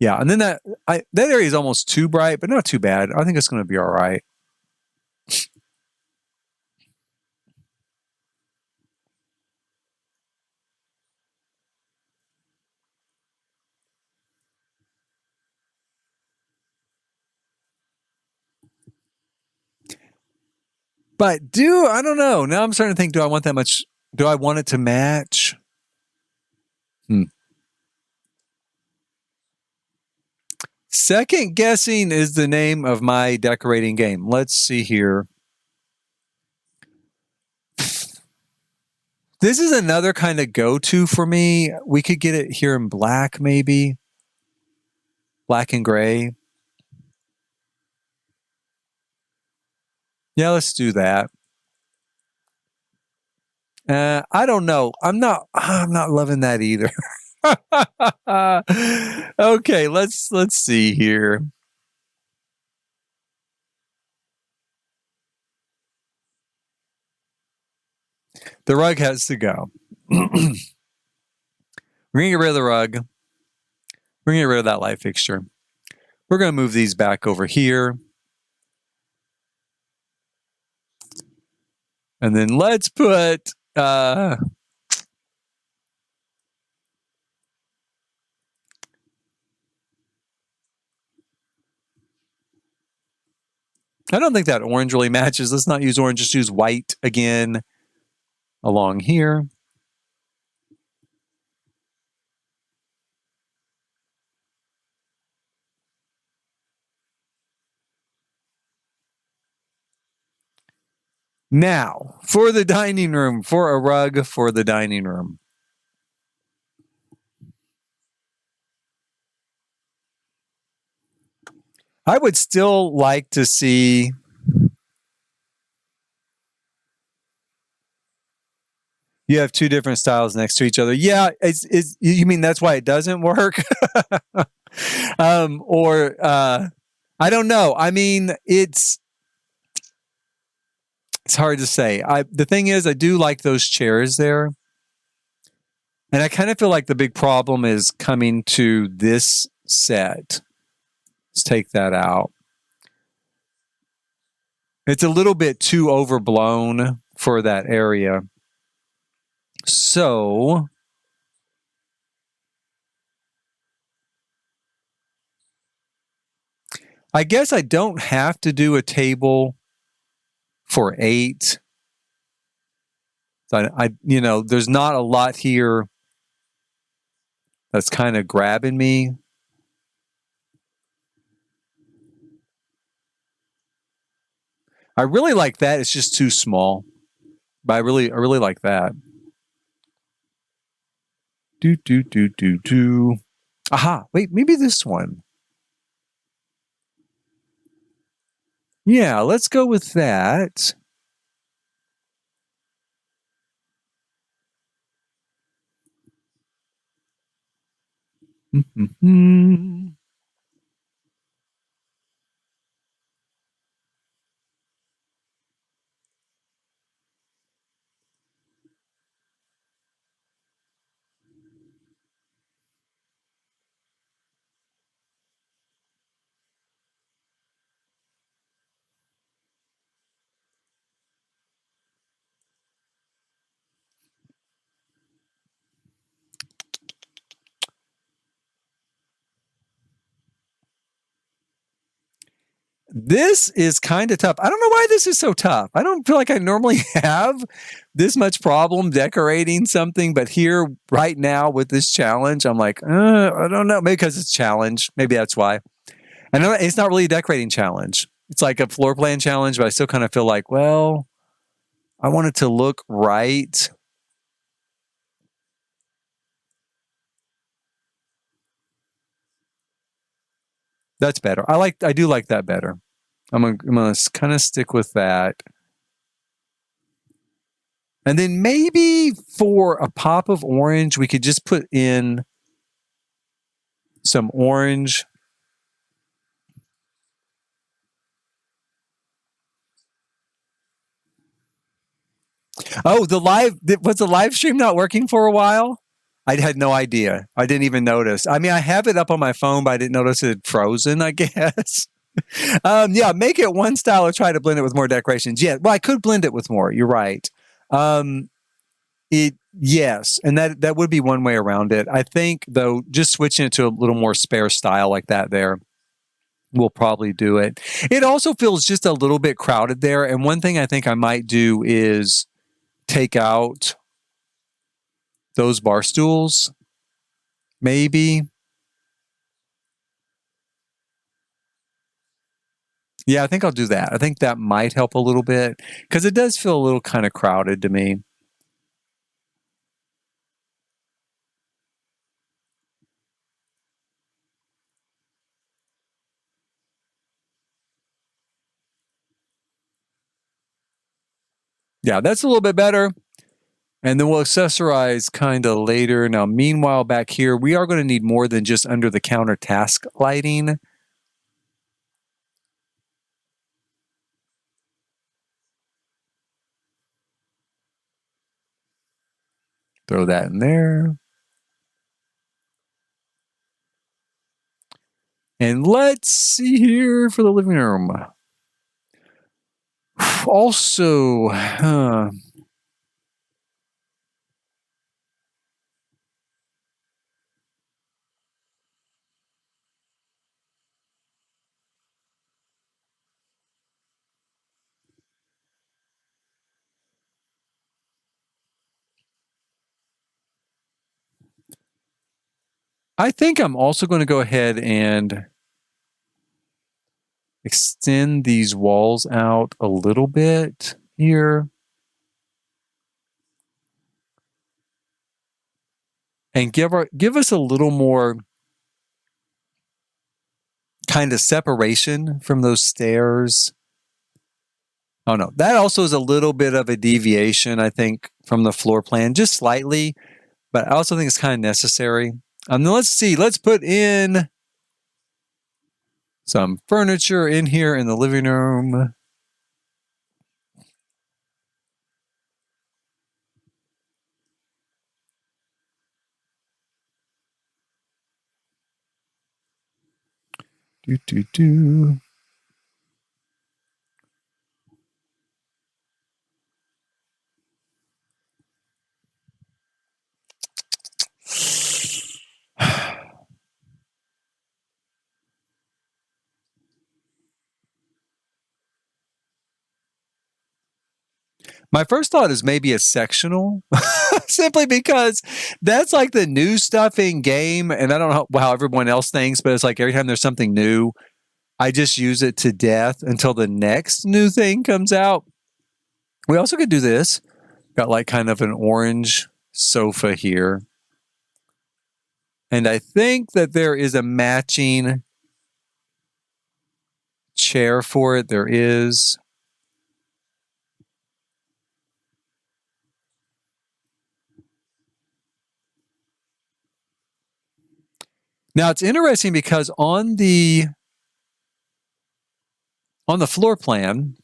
Yeah, and then that area is almost too bright, but not too bad. I think it's going to be all right. But I don't know. Now I'm starting to think, do I want that much? Do I want it to match? Second guessing is the name of my decorating game. Let's see here. This is another kind of go-to for me. We could get it here in black, maybe. Black and gray. Yeah, let's do that. I don't know. I'm not loving that either. Okay, let's see here. The rug has to go. We're going to get rid of the rug. We're going to get rid of that light fixture. We're going to move these back over here. And then let's put... I don't think that orange really matches. Let's not use orange. Just use white again along here. Now, for the dining room, for a rug for the dining room. I would still like to see. You have two different styles next to each other. Yeah, you mean that's why it doesn't work? Or I don't know. I mean, it's hard to say. The thing is, I do like those chairs there, and I kind of feel like the big problem is coming to this set. Let's take that out. It's a little bit too overblown for that area. So I guess I don't have to do a table for 8. There's not a lot here that's kind of grabbing me. I really like that. It's just too small. But I really like that. Do. Aha, wait, maybe this one. Yeah, let's go with that. This is kind of tough. I don't know why this is so tough. I don't feel like I normally have this much problem decorating something, but here right now with this challenge, I'm like, I don't know. Maybe because it's a challenge. Maybe that's why. I know it's not really a decorating challenge. It's like a floor plan challenge, but I still kind of feel like, well, I want it to look right. That's better. I do like that better. I'm gonna kind of stick with that. And then maybe for a pop of orange, we could just put in some orange. Oh, was the live stream not working for a while? I had no idea. I didn't even notice. I mean, I have it up on my phone, but I didn't notice it had frozen, I guess. Yeah, make it one style or try to blend it with more decorations. Yeah, well, I could blend it with more. You're right. Yes, and that would be one way around it. I think though, just switching it to a little more spare style like that there will probably do it. It also feels just a little bit crowded there. And one thing I think I might do is take out those bar stools, maybe. Yeah, I think I'll do that. I think that might help a little bit because it does feel a little kind of crowded to me. Yeah, that's a little bit better. And then we'll accessorize kind of later. Now, meanwhile, back here, we are going to need more than just under the counter task lighting. Throw that in there. And let's see here for the living room. Also, I think I'm also going to go ahead and extend these walls out a little bit here. And give us a little more kind of separation from those stairs. Oh no, that also is a little bit of a deviation, I think, from the floor plan, just slightly, but I also think it's kind of necessary. Then let's see, let's put in some furniture in here in the living room. Do, do, do. My first thought is maybe a sectional, simply because that's like the new stuff in game. And I don't know how everyone else thinks, but it's like every time there's something new, I just use it to death until the next new thing comes out. We also could do this. Got like kind of an orange sofa here. And I think that there is a matching chair for it. There is. Now it's interesting because on the floor plan,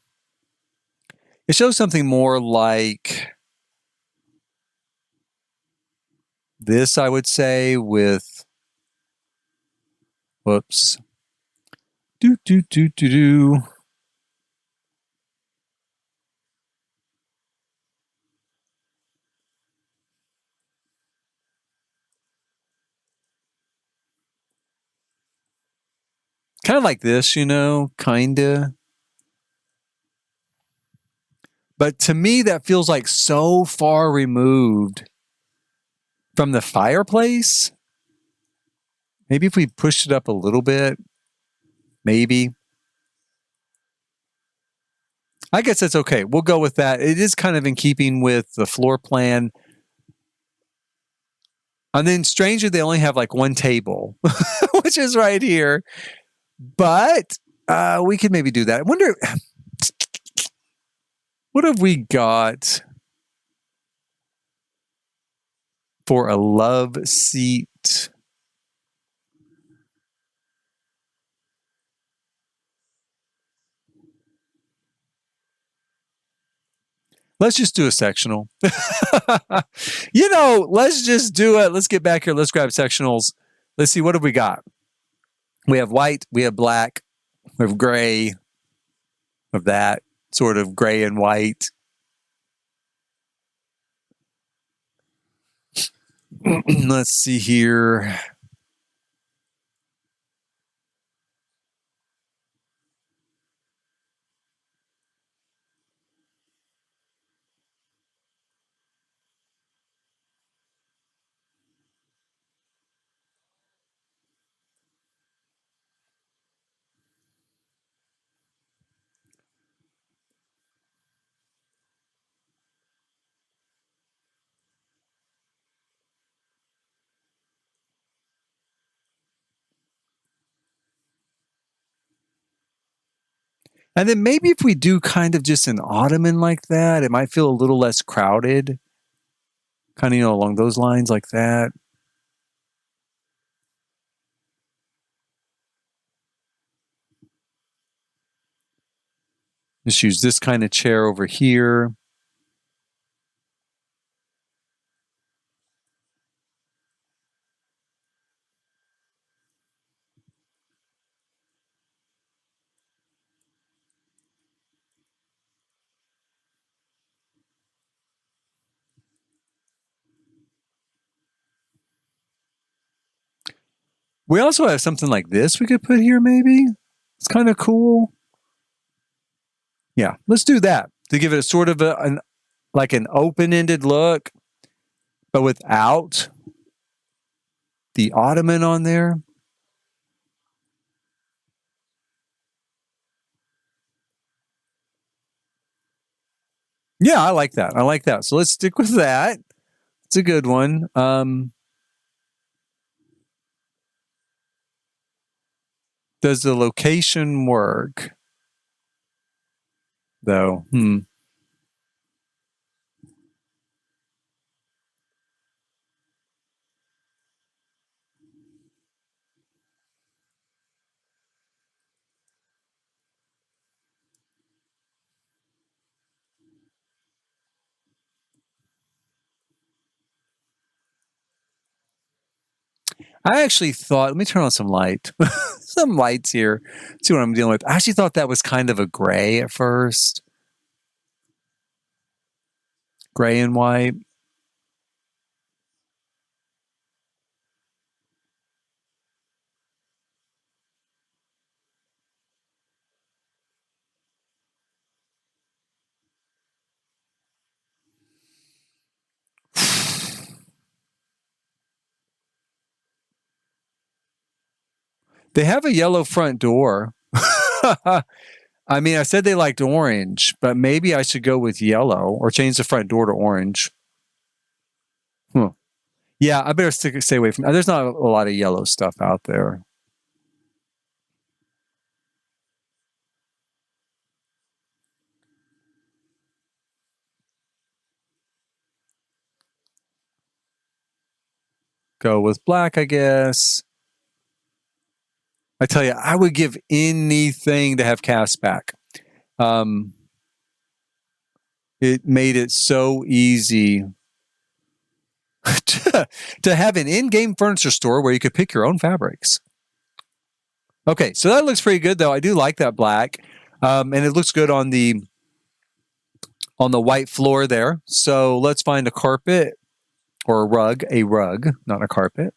it shows something more like this, I would say, with whoops. Do do do do do. Kind of like this, kinda. But to me, that feels like so far removed from the fireplace. Maybe if we pushed it up a little bit, maybe. I guess that's okay. We'll go with that. It is kind of in keeping with the floor plan. And then strangely, they only have like one table, which is right here. But we could maybe do that. I wonder, what have we got for a love seat? Let's just do a sectional. Let's just do it. Let's get back here. Let's grab sectionals. Let's see, what have we got? We have white, we have black, we have gray, of that sort of gray and white. Let's see here. And then maybe if we do kind of just an ottoman like that, it might feel a little less crowded. Kind of, along those lines like that. Just use this kind of chair over here. We also have something like this we could put here, maybe. It's kind of cool. Yeah, let's do that to give it a sort of an open-ended look, but without the ottoman on there. Yeah, I like that. I like that. So let's stick with that. It's a good one. Does the location work, though? I actually thought, let me turn on some light. Some lights here. See what I'm dealing with. I actually thought that was kind of a gray at first. Gray and white. They have a yellow front door. I mean, I said they liked orange, but maybe I should go with yellow or change the front door to orange. Yeah, I better stay away from. There's not a lot of yellow stuff out there. Go with black, I guess. I tell you, I would give anything to have cast back. It made it so easy to have an in-game furniture store where you could pick your own fabrics. Okay, so that looks pretty good, though. I do like that black, and it looks good on the white floor there. So let's find a carpet or a rug, not a carpet.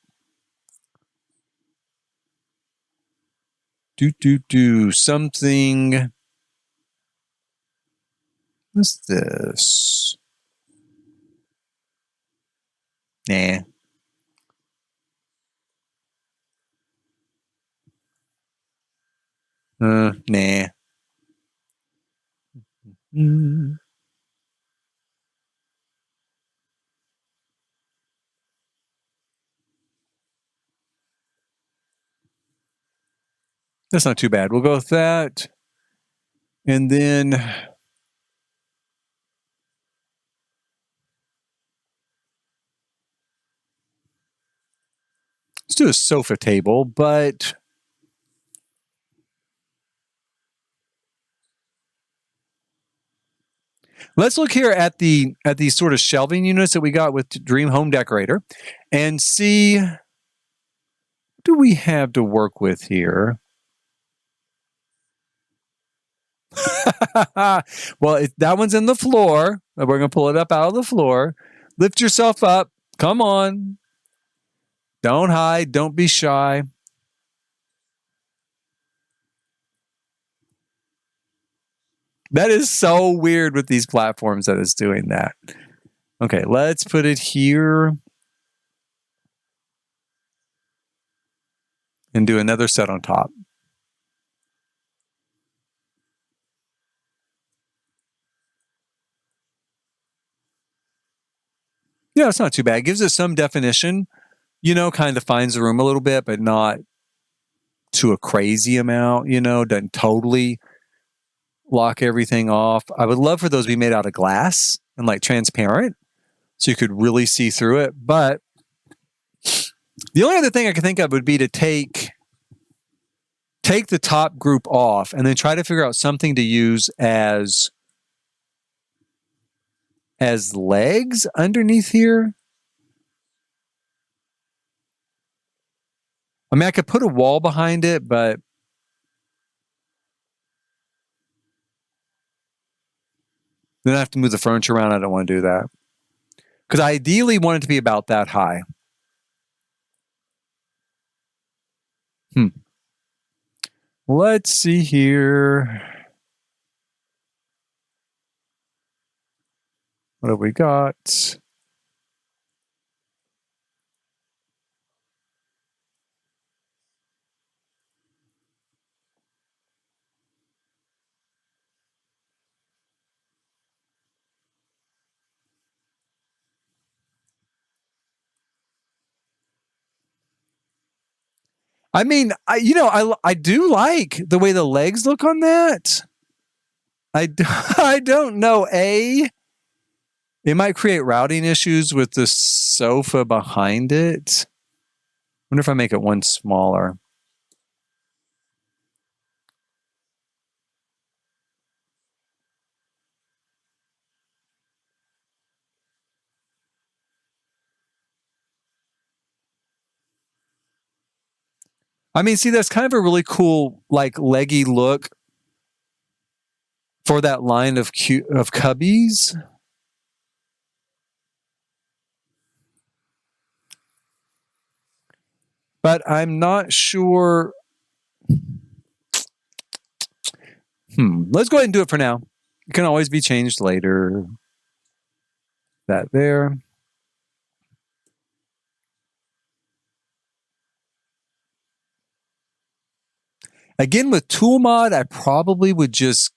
Something. What's this? Nah. Nah. That's not too bad. We'll go with that. And then let's do a sofa table, but let's look here at these sort of shelving units that we got with Dream Home Decorator and see what do we have to work with here. Well, that one's in the floor. We're going to pull it up out of the floor. Lift yourself up. Come on. Don't hide. Don't be shy. That is so weird with these platforms that it's doing that. Okay, let's put it here and do another set on top. Yeah, it's not too bad. It gives it some definition, kind of defines the room a little bit, but not to a crazy amount, doesn't totally lock everything off. I would love for those to be made out of glass and like transparent so you could really see through it. But the only other thing I could think of would be to take the top group off and then try to figure out something to use as legs underneath here. I mean, I could put a wall behind it, but then I have to move the furniture around. I don't want to do that. Because I ideally want it to be about that high. Let's see here. What have we got? I mean, I do like the way the legs look on that. I don't know. It might create routing issues with the sofa behind it. Wonder if I make it one smaller. I mean, see, that's kind of a really cool, like, leggy look for that line of cubbies. But I'm not sure. Let's go ahead and do it for now. It can always be changed later. That there. Again, with tool mod, I probably would just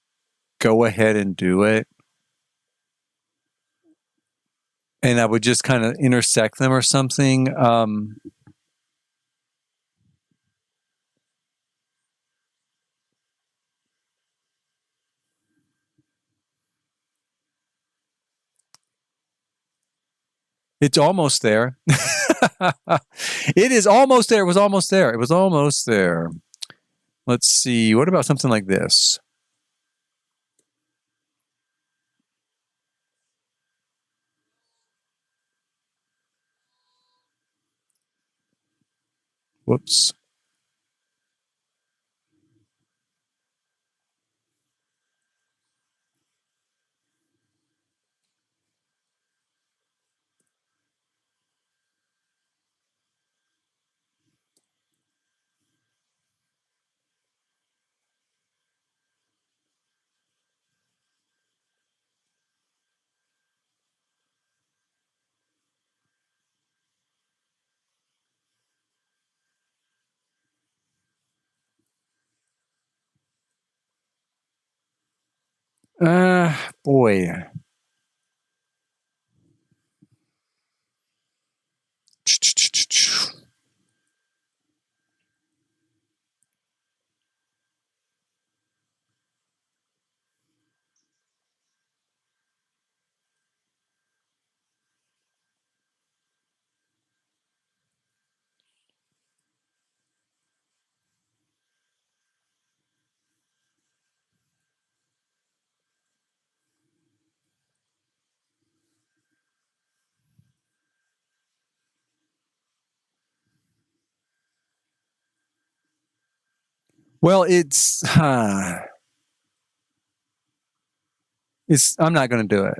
go ahead and do it. And I would just kind of intersect them or something. It's almost there. It is almost there. It was almost there. It was almost there. Let's see. What about something like this? Whoops. Boy. Well, I'm not going to do it.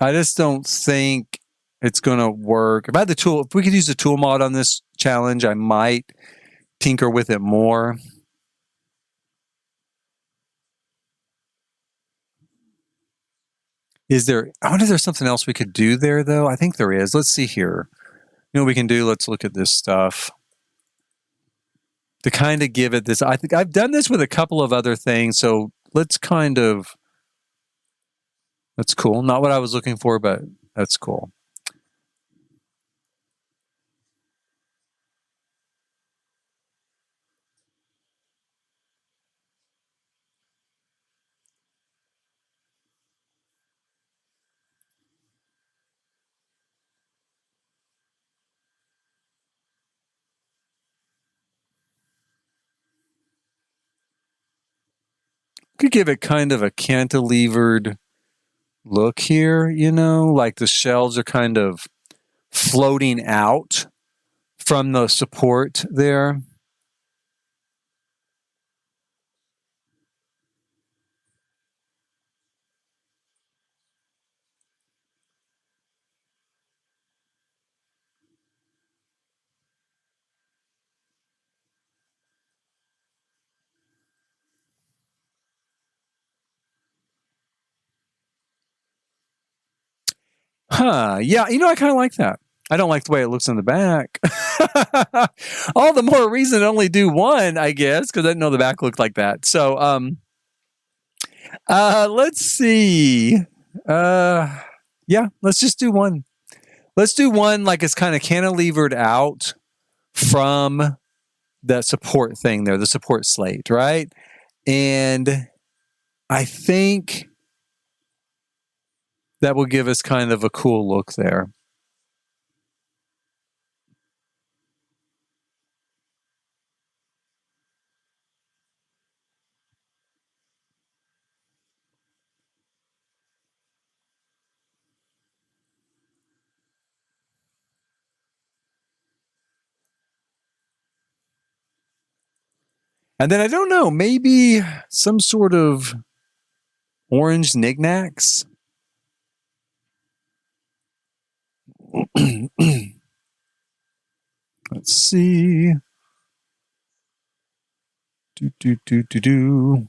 I just don't think it's going to work. If we could use the tool mod on this challenge, I might tinker with it more. I wonder if there's something else we could do there, though. I think there is. Let's see here. You know what we can do? Let's look at this stuff to kind of give it this. I think I've done this with a couple of other things, so let's that's cool. Not what I was looking for, but that's cool. Could give it kind of a cantilevered look here, like the shelves are kind of floating out from the support there. Yeah, I kind of like that. I don't like the way it looks in the back. All the more reason to only do one, I guess, because I didn't know the back looked like that. So, let's see. Yeah, let's just do one. Let's do one like it's kind of cantilevered out from that support thing there, the support slate, right? And I think that will give us kind of a cool look there. And then I don't know, maybe some sort of orange knickknacks. Let's see. Do.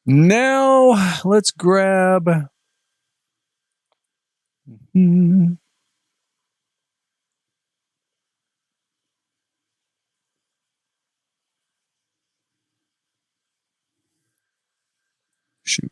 Now let's grab. Shoot.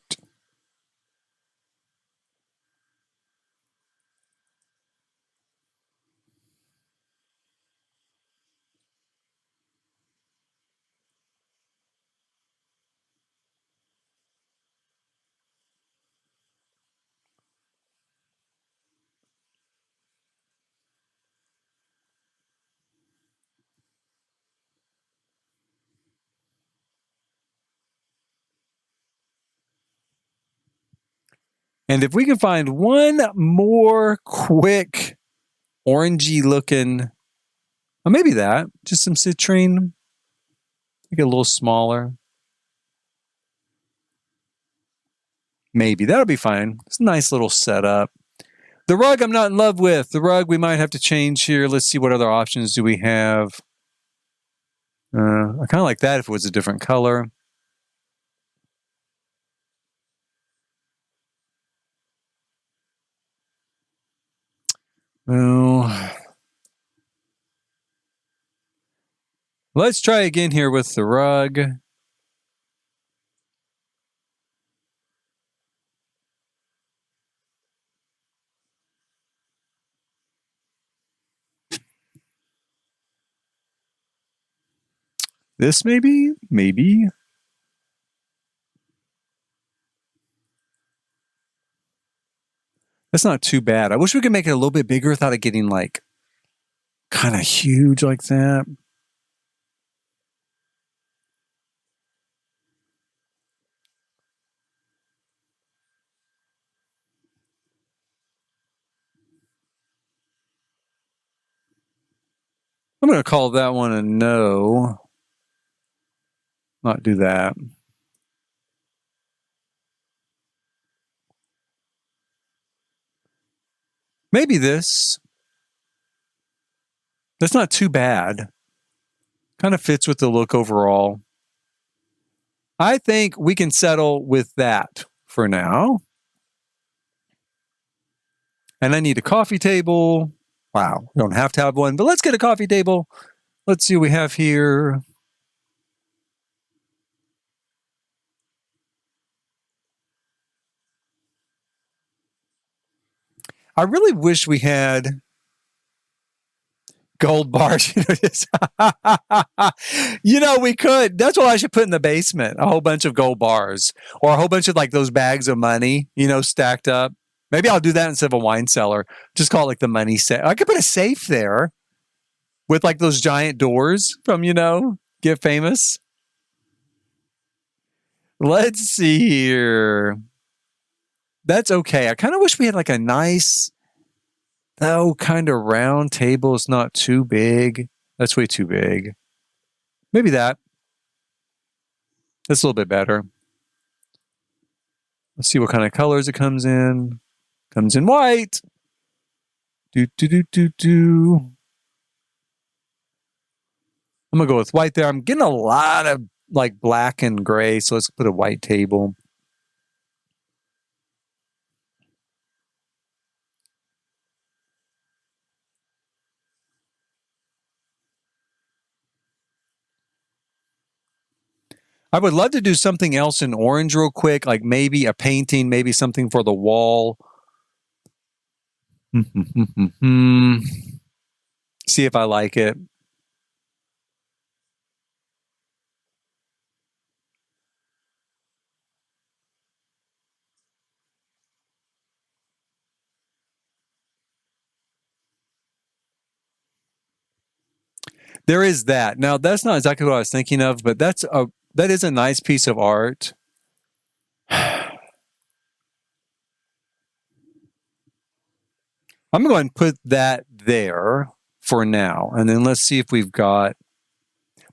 And if we can find one more quick orangey looking, or maybe that, just some citrine, make it a little smaller. Maybe that'll be fine. It's a nice little setup. The rug I'm not in love with. The rug we might have to change here. Let's see what other options do we have. I kind of like that if it was a different color. Well, let's try again here with the rug. This maybe? Maybe. That's not too bad. I wish we could make it a little bit bigger without it getting like kind of huge like that. I'm going to call that one a no. Not do that. Maybe this. That's not too bad. Kind of fits with the look overall. I think we can settle with that for now. And I need a coffee table. Wow, we don't have to have one, but let's get a coffee table. Let's see what we have here. I really wish we had gold bars. You know, we could. That's what I should put in the basement. A whole bunch of gold bars or a whole bunch of like those bags of money, you know, stacked up. Maybe I'll do that instead of a wine cellar. Just call it like the money safe. I could put a safe there with like those giant doors from, you know, Get Famous. Let's see here. That's okay. I kind of wish we had like a nice, though, kind of round table. It's not too big. That's way too big. Maybe that. That's a little bit better. Let's see what kind of colors it comes in. Comes in white. Do, do, do, do, do. I'm going to go with white there. I'm getting a lot of like black and gray, so let's put a white table. I would love to do something else in orange real quick, like maybe a painting, maybe something for the wall. See if I like it. There is that. Now, that's not exactly what I was thinking of, but that is a nice piece of art. I'm going to put that there for now, and then let's see if we've got.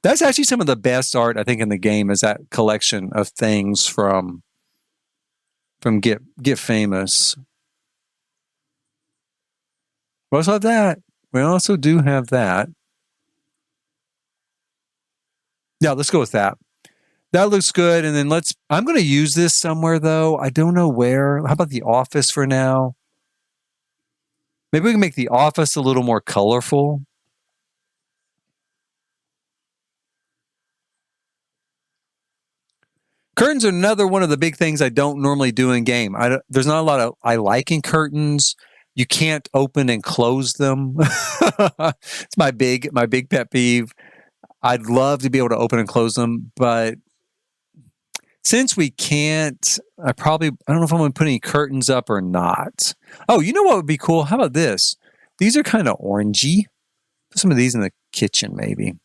That's actually some of the best art I think in the game is that collection of things from Get Famous. We also have that. We also do have that. Yeah, let's go with that. That looks good. And then I'm going to use this somewhere though. I don't know where. How about the office for now? Maybe we can make the office a little more colorful. Curtains are another one of the big things I don't normally do in game. There's not a lot of I like in curtains. You can't open and close them. It's my big pet peeve. I'd love to be able to open and close them, but since we can't, I don't know if I'm going to put any curtains up or not. Oh, you know what would be cool? How about this? These are kind of orangey. Put some of these in the kitchen, maybe.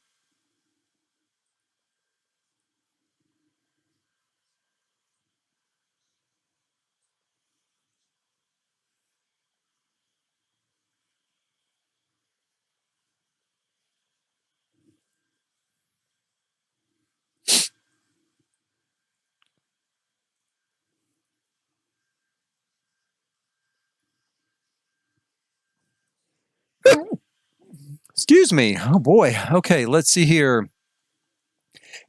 Excuse me. Oh boy. Okay, let's see here.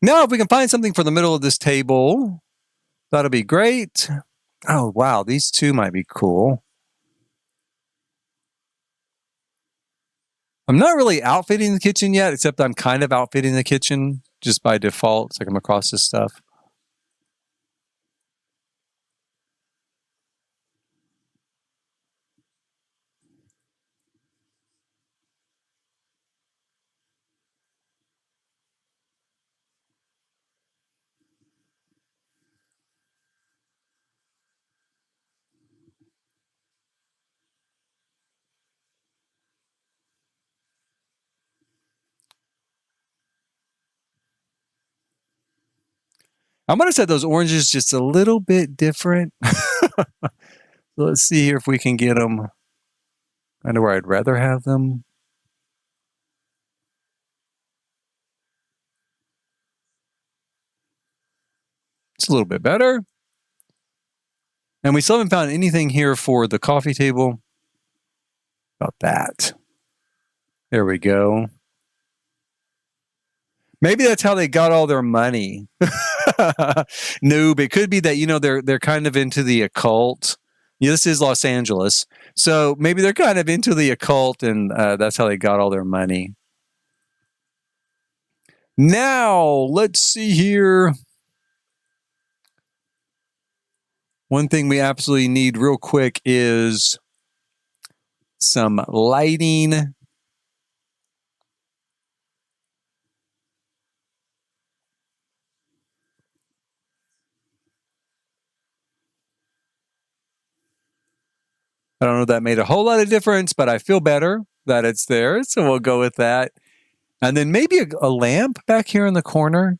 Now, if we can find something for the middle of this table, that'll be great. Oh wow, these two might be cool. I'm not really outfitting the kitchen yet, except I'm kind of outfitting the kitchen just by default. It's like I'm across this stuff. I'm going to set those oranges just a little bit different. Let's see here if we can get them kind of where I'd rather have them. It's a little bit better. And we still haven't found anything here for the coffee table. About that. There we go. Maybe that's how they got all their money. No, but it could be that they're kind of into the occult. Yeah, this is Los Angeles, so maybe they're kind of into the occult, and that's how they got all their money. Now let's see here. One thing we absolutely need real quick is some lighting. I don't know if that made a whole lot of difference, but I feel better that it's there. So we'll go with that. And then maybe a lamp back here in the corner.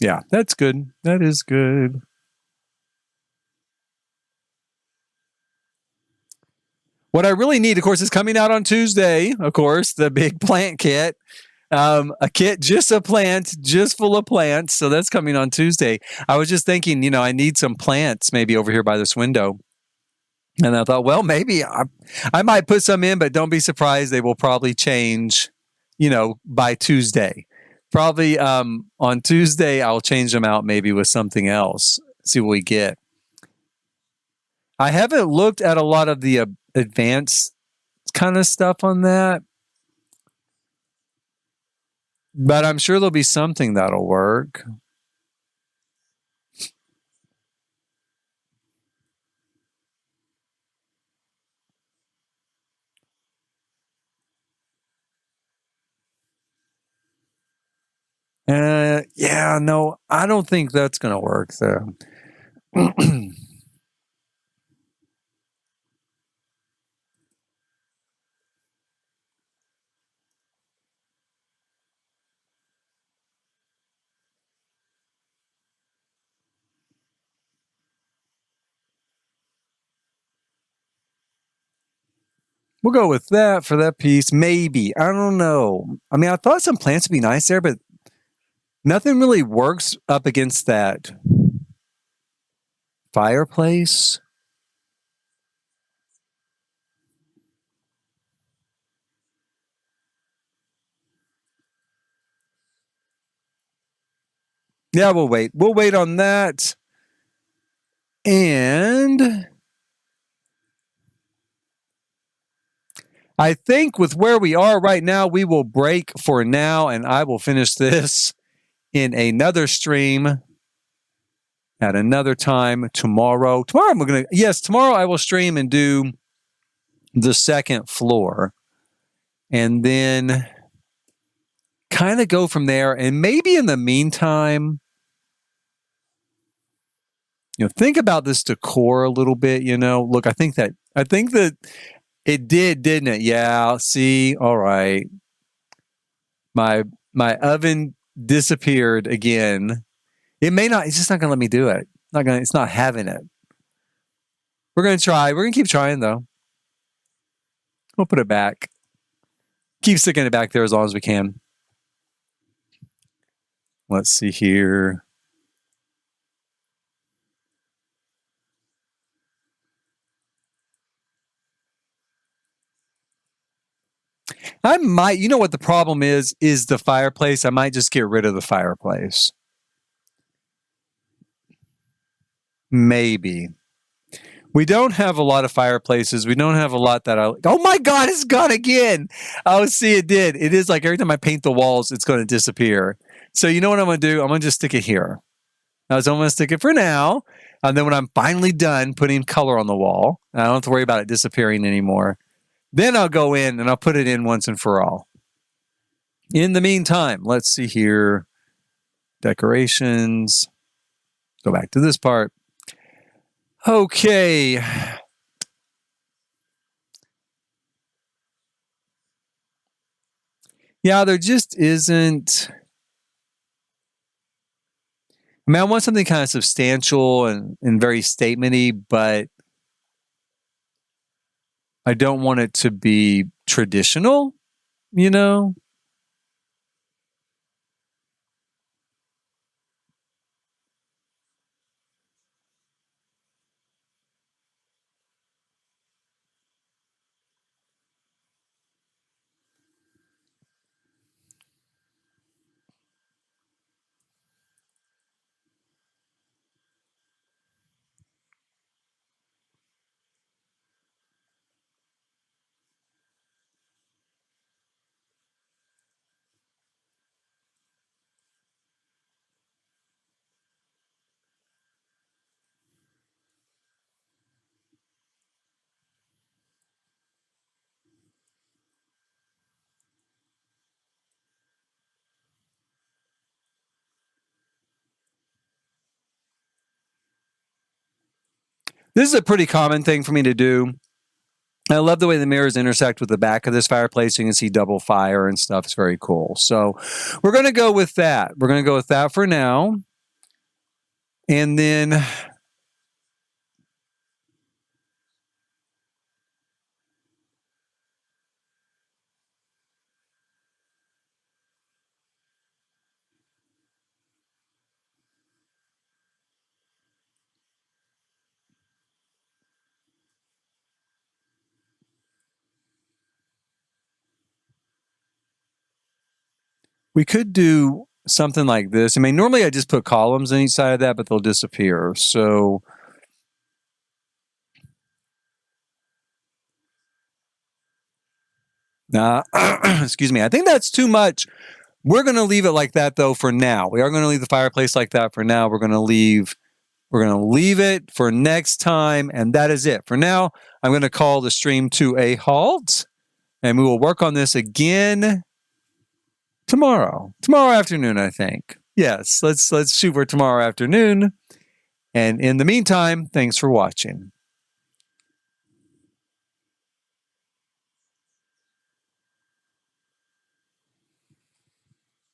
Yeah, that's good. That is good. What I really need, of course, is coming out on Tuesday, of course, the big plant kit. A kit, just a plant, just full of plants. So that's coming on Tuesday. I was just thinking, I need some plants maybe over here by this window. And I thought, well, maybe I might put some in, but don't be surprised. They will probably change, by Tuesday. Probably on Tuesday, I'll change them out maybe with something else. See what we get. I haven't looked at a lot of the advanced kind of stuff on that, but I'm sure there'll be something that'll work. Yeah, no, I don't think that's going to work though. We'll go with that for that piece. Maybe. I don't know. I mean, I thought some plants would be nice there, but nothing really works up against that fireplace. Yeah, we'll wait. We'll wait on that. And I think with where we are right now, we will break for now, and I will finish this in another stream at another time tomorrow. Tomorrow I will stream and do the second floor, and then kind of go from there. And maybe in the meantime, think about this decor a little bit. Look, I think that it did, didn't it? Yeah. See, all right. My oven disappeared again. It may not. It's just not going to let me do it. It's not having it. We're going to try. We're going to keep trying though. We'll put it back. Keep sticking it back there as long as we can. Let's see here. I might, what the problem is the fireplace. I might just get rid of the fireplace. Maybe. We don't have a lot of fireplaces. We don't have a lot that oh my God, it's gone again. Oh, see, it did. It is like every time I paint the walls, it's going to disappear. So you know what I'm going to do? I'm going to just stick it here. I'm going to stick it for now. And then when I'm finally done putting color on the wall, I don't have to worry about it disappearing anymore. Then I'll go in and I'll put it in once and for all. In the meantime, let's see here. Decorations. Go back to this part. Okay. Yeah, there just isn't. I mean, I want something kind of substantial and very statement-y, but I don't want it to be traditional, This is a pretty common thing for me to do. I love the way the mirrors intersect with the back of this fireplace. You can see double fire and stuff. It's very cool. So we're going to go with that. We're going to go with that for now. And then we could do something like this. I mean, normally I just put columns on each side of that, but they'll disappear. So excuse me. I think that's too much. We're going to leave it like that though for now. We are going to leave the fireplace like that for now. We're going to leave it for next time, and that is it. For now, I'm going to call the stream to a halt, and we will work on this again tomorrow afternoon, I think. Yes, let's shoot for tomorrow afternoon. And in the meantime, thanks for watching.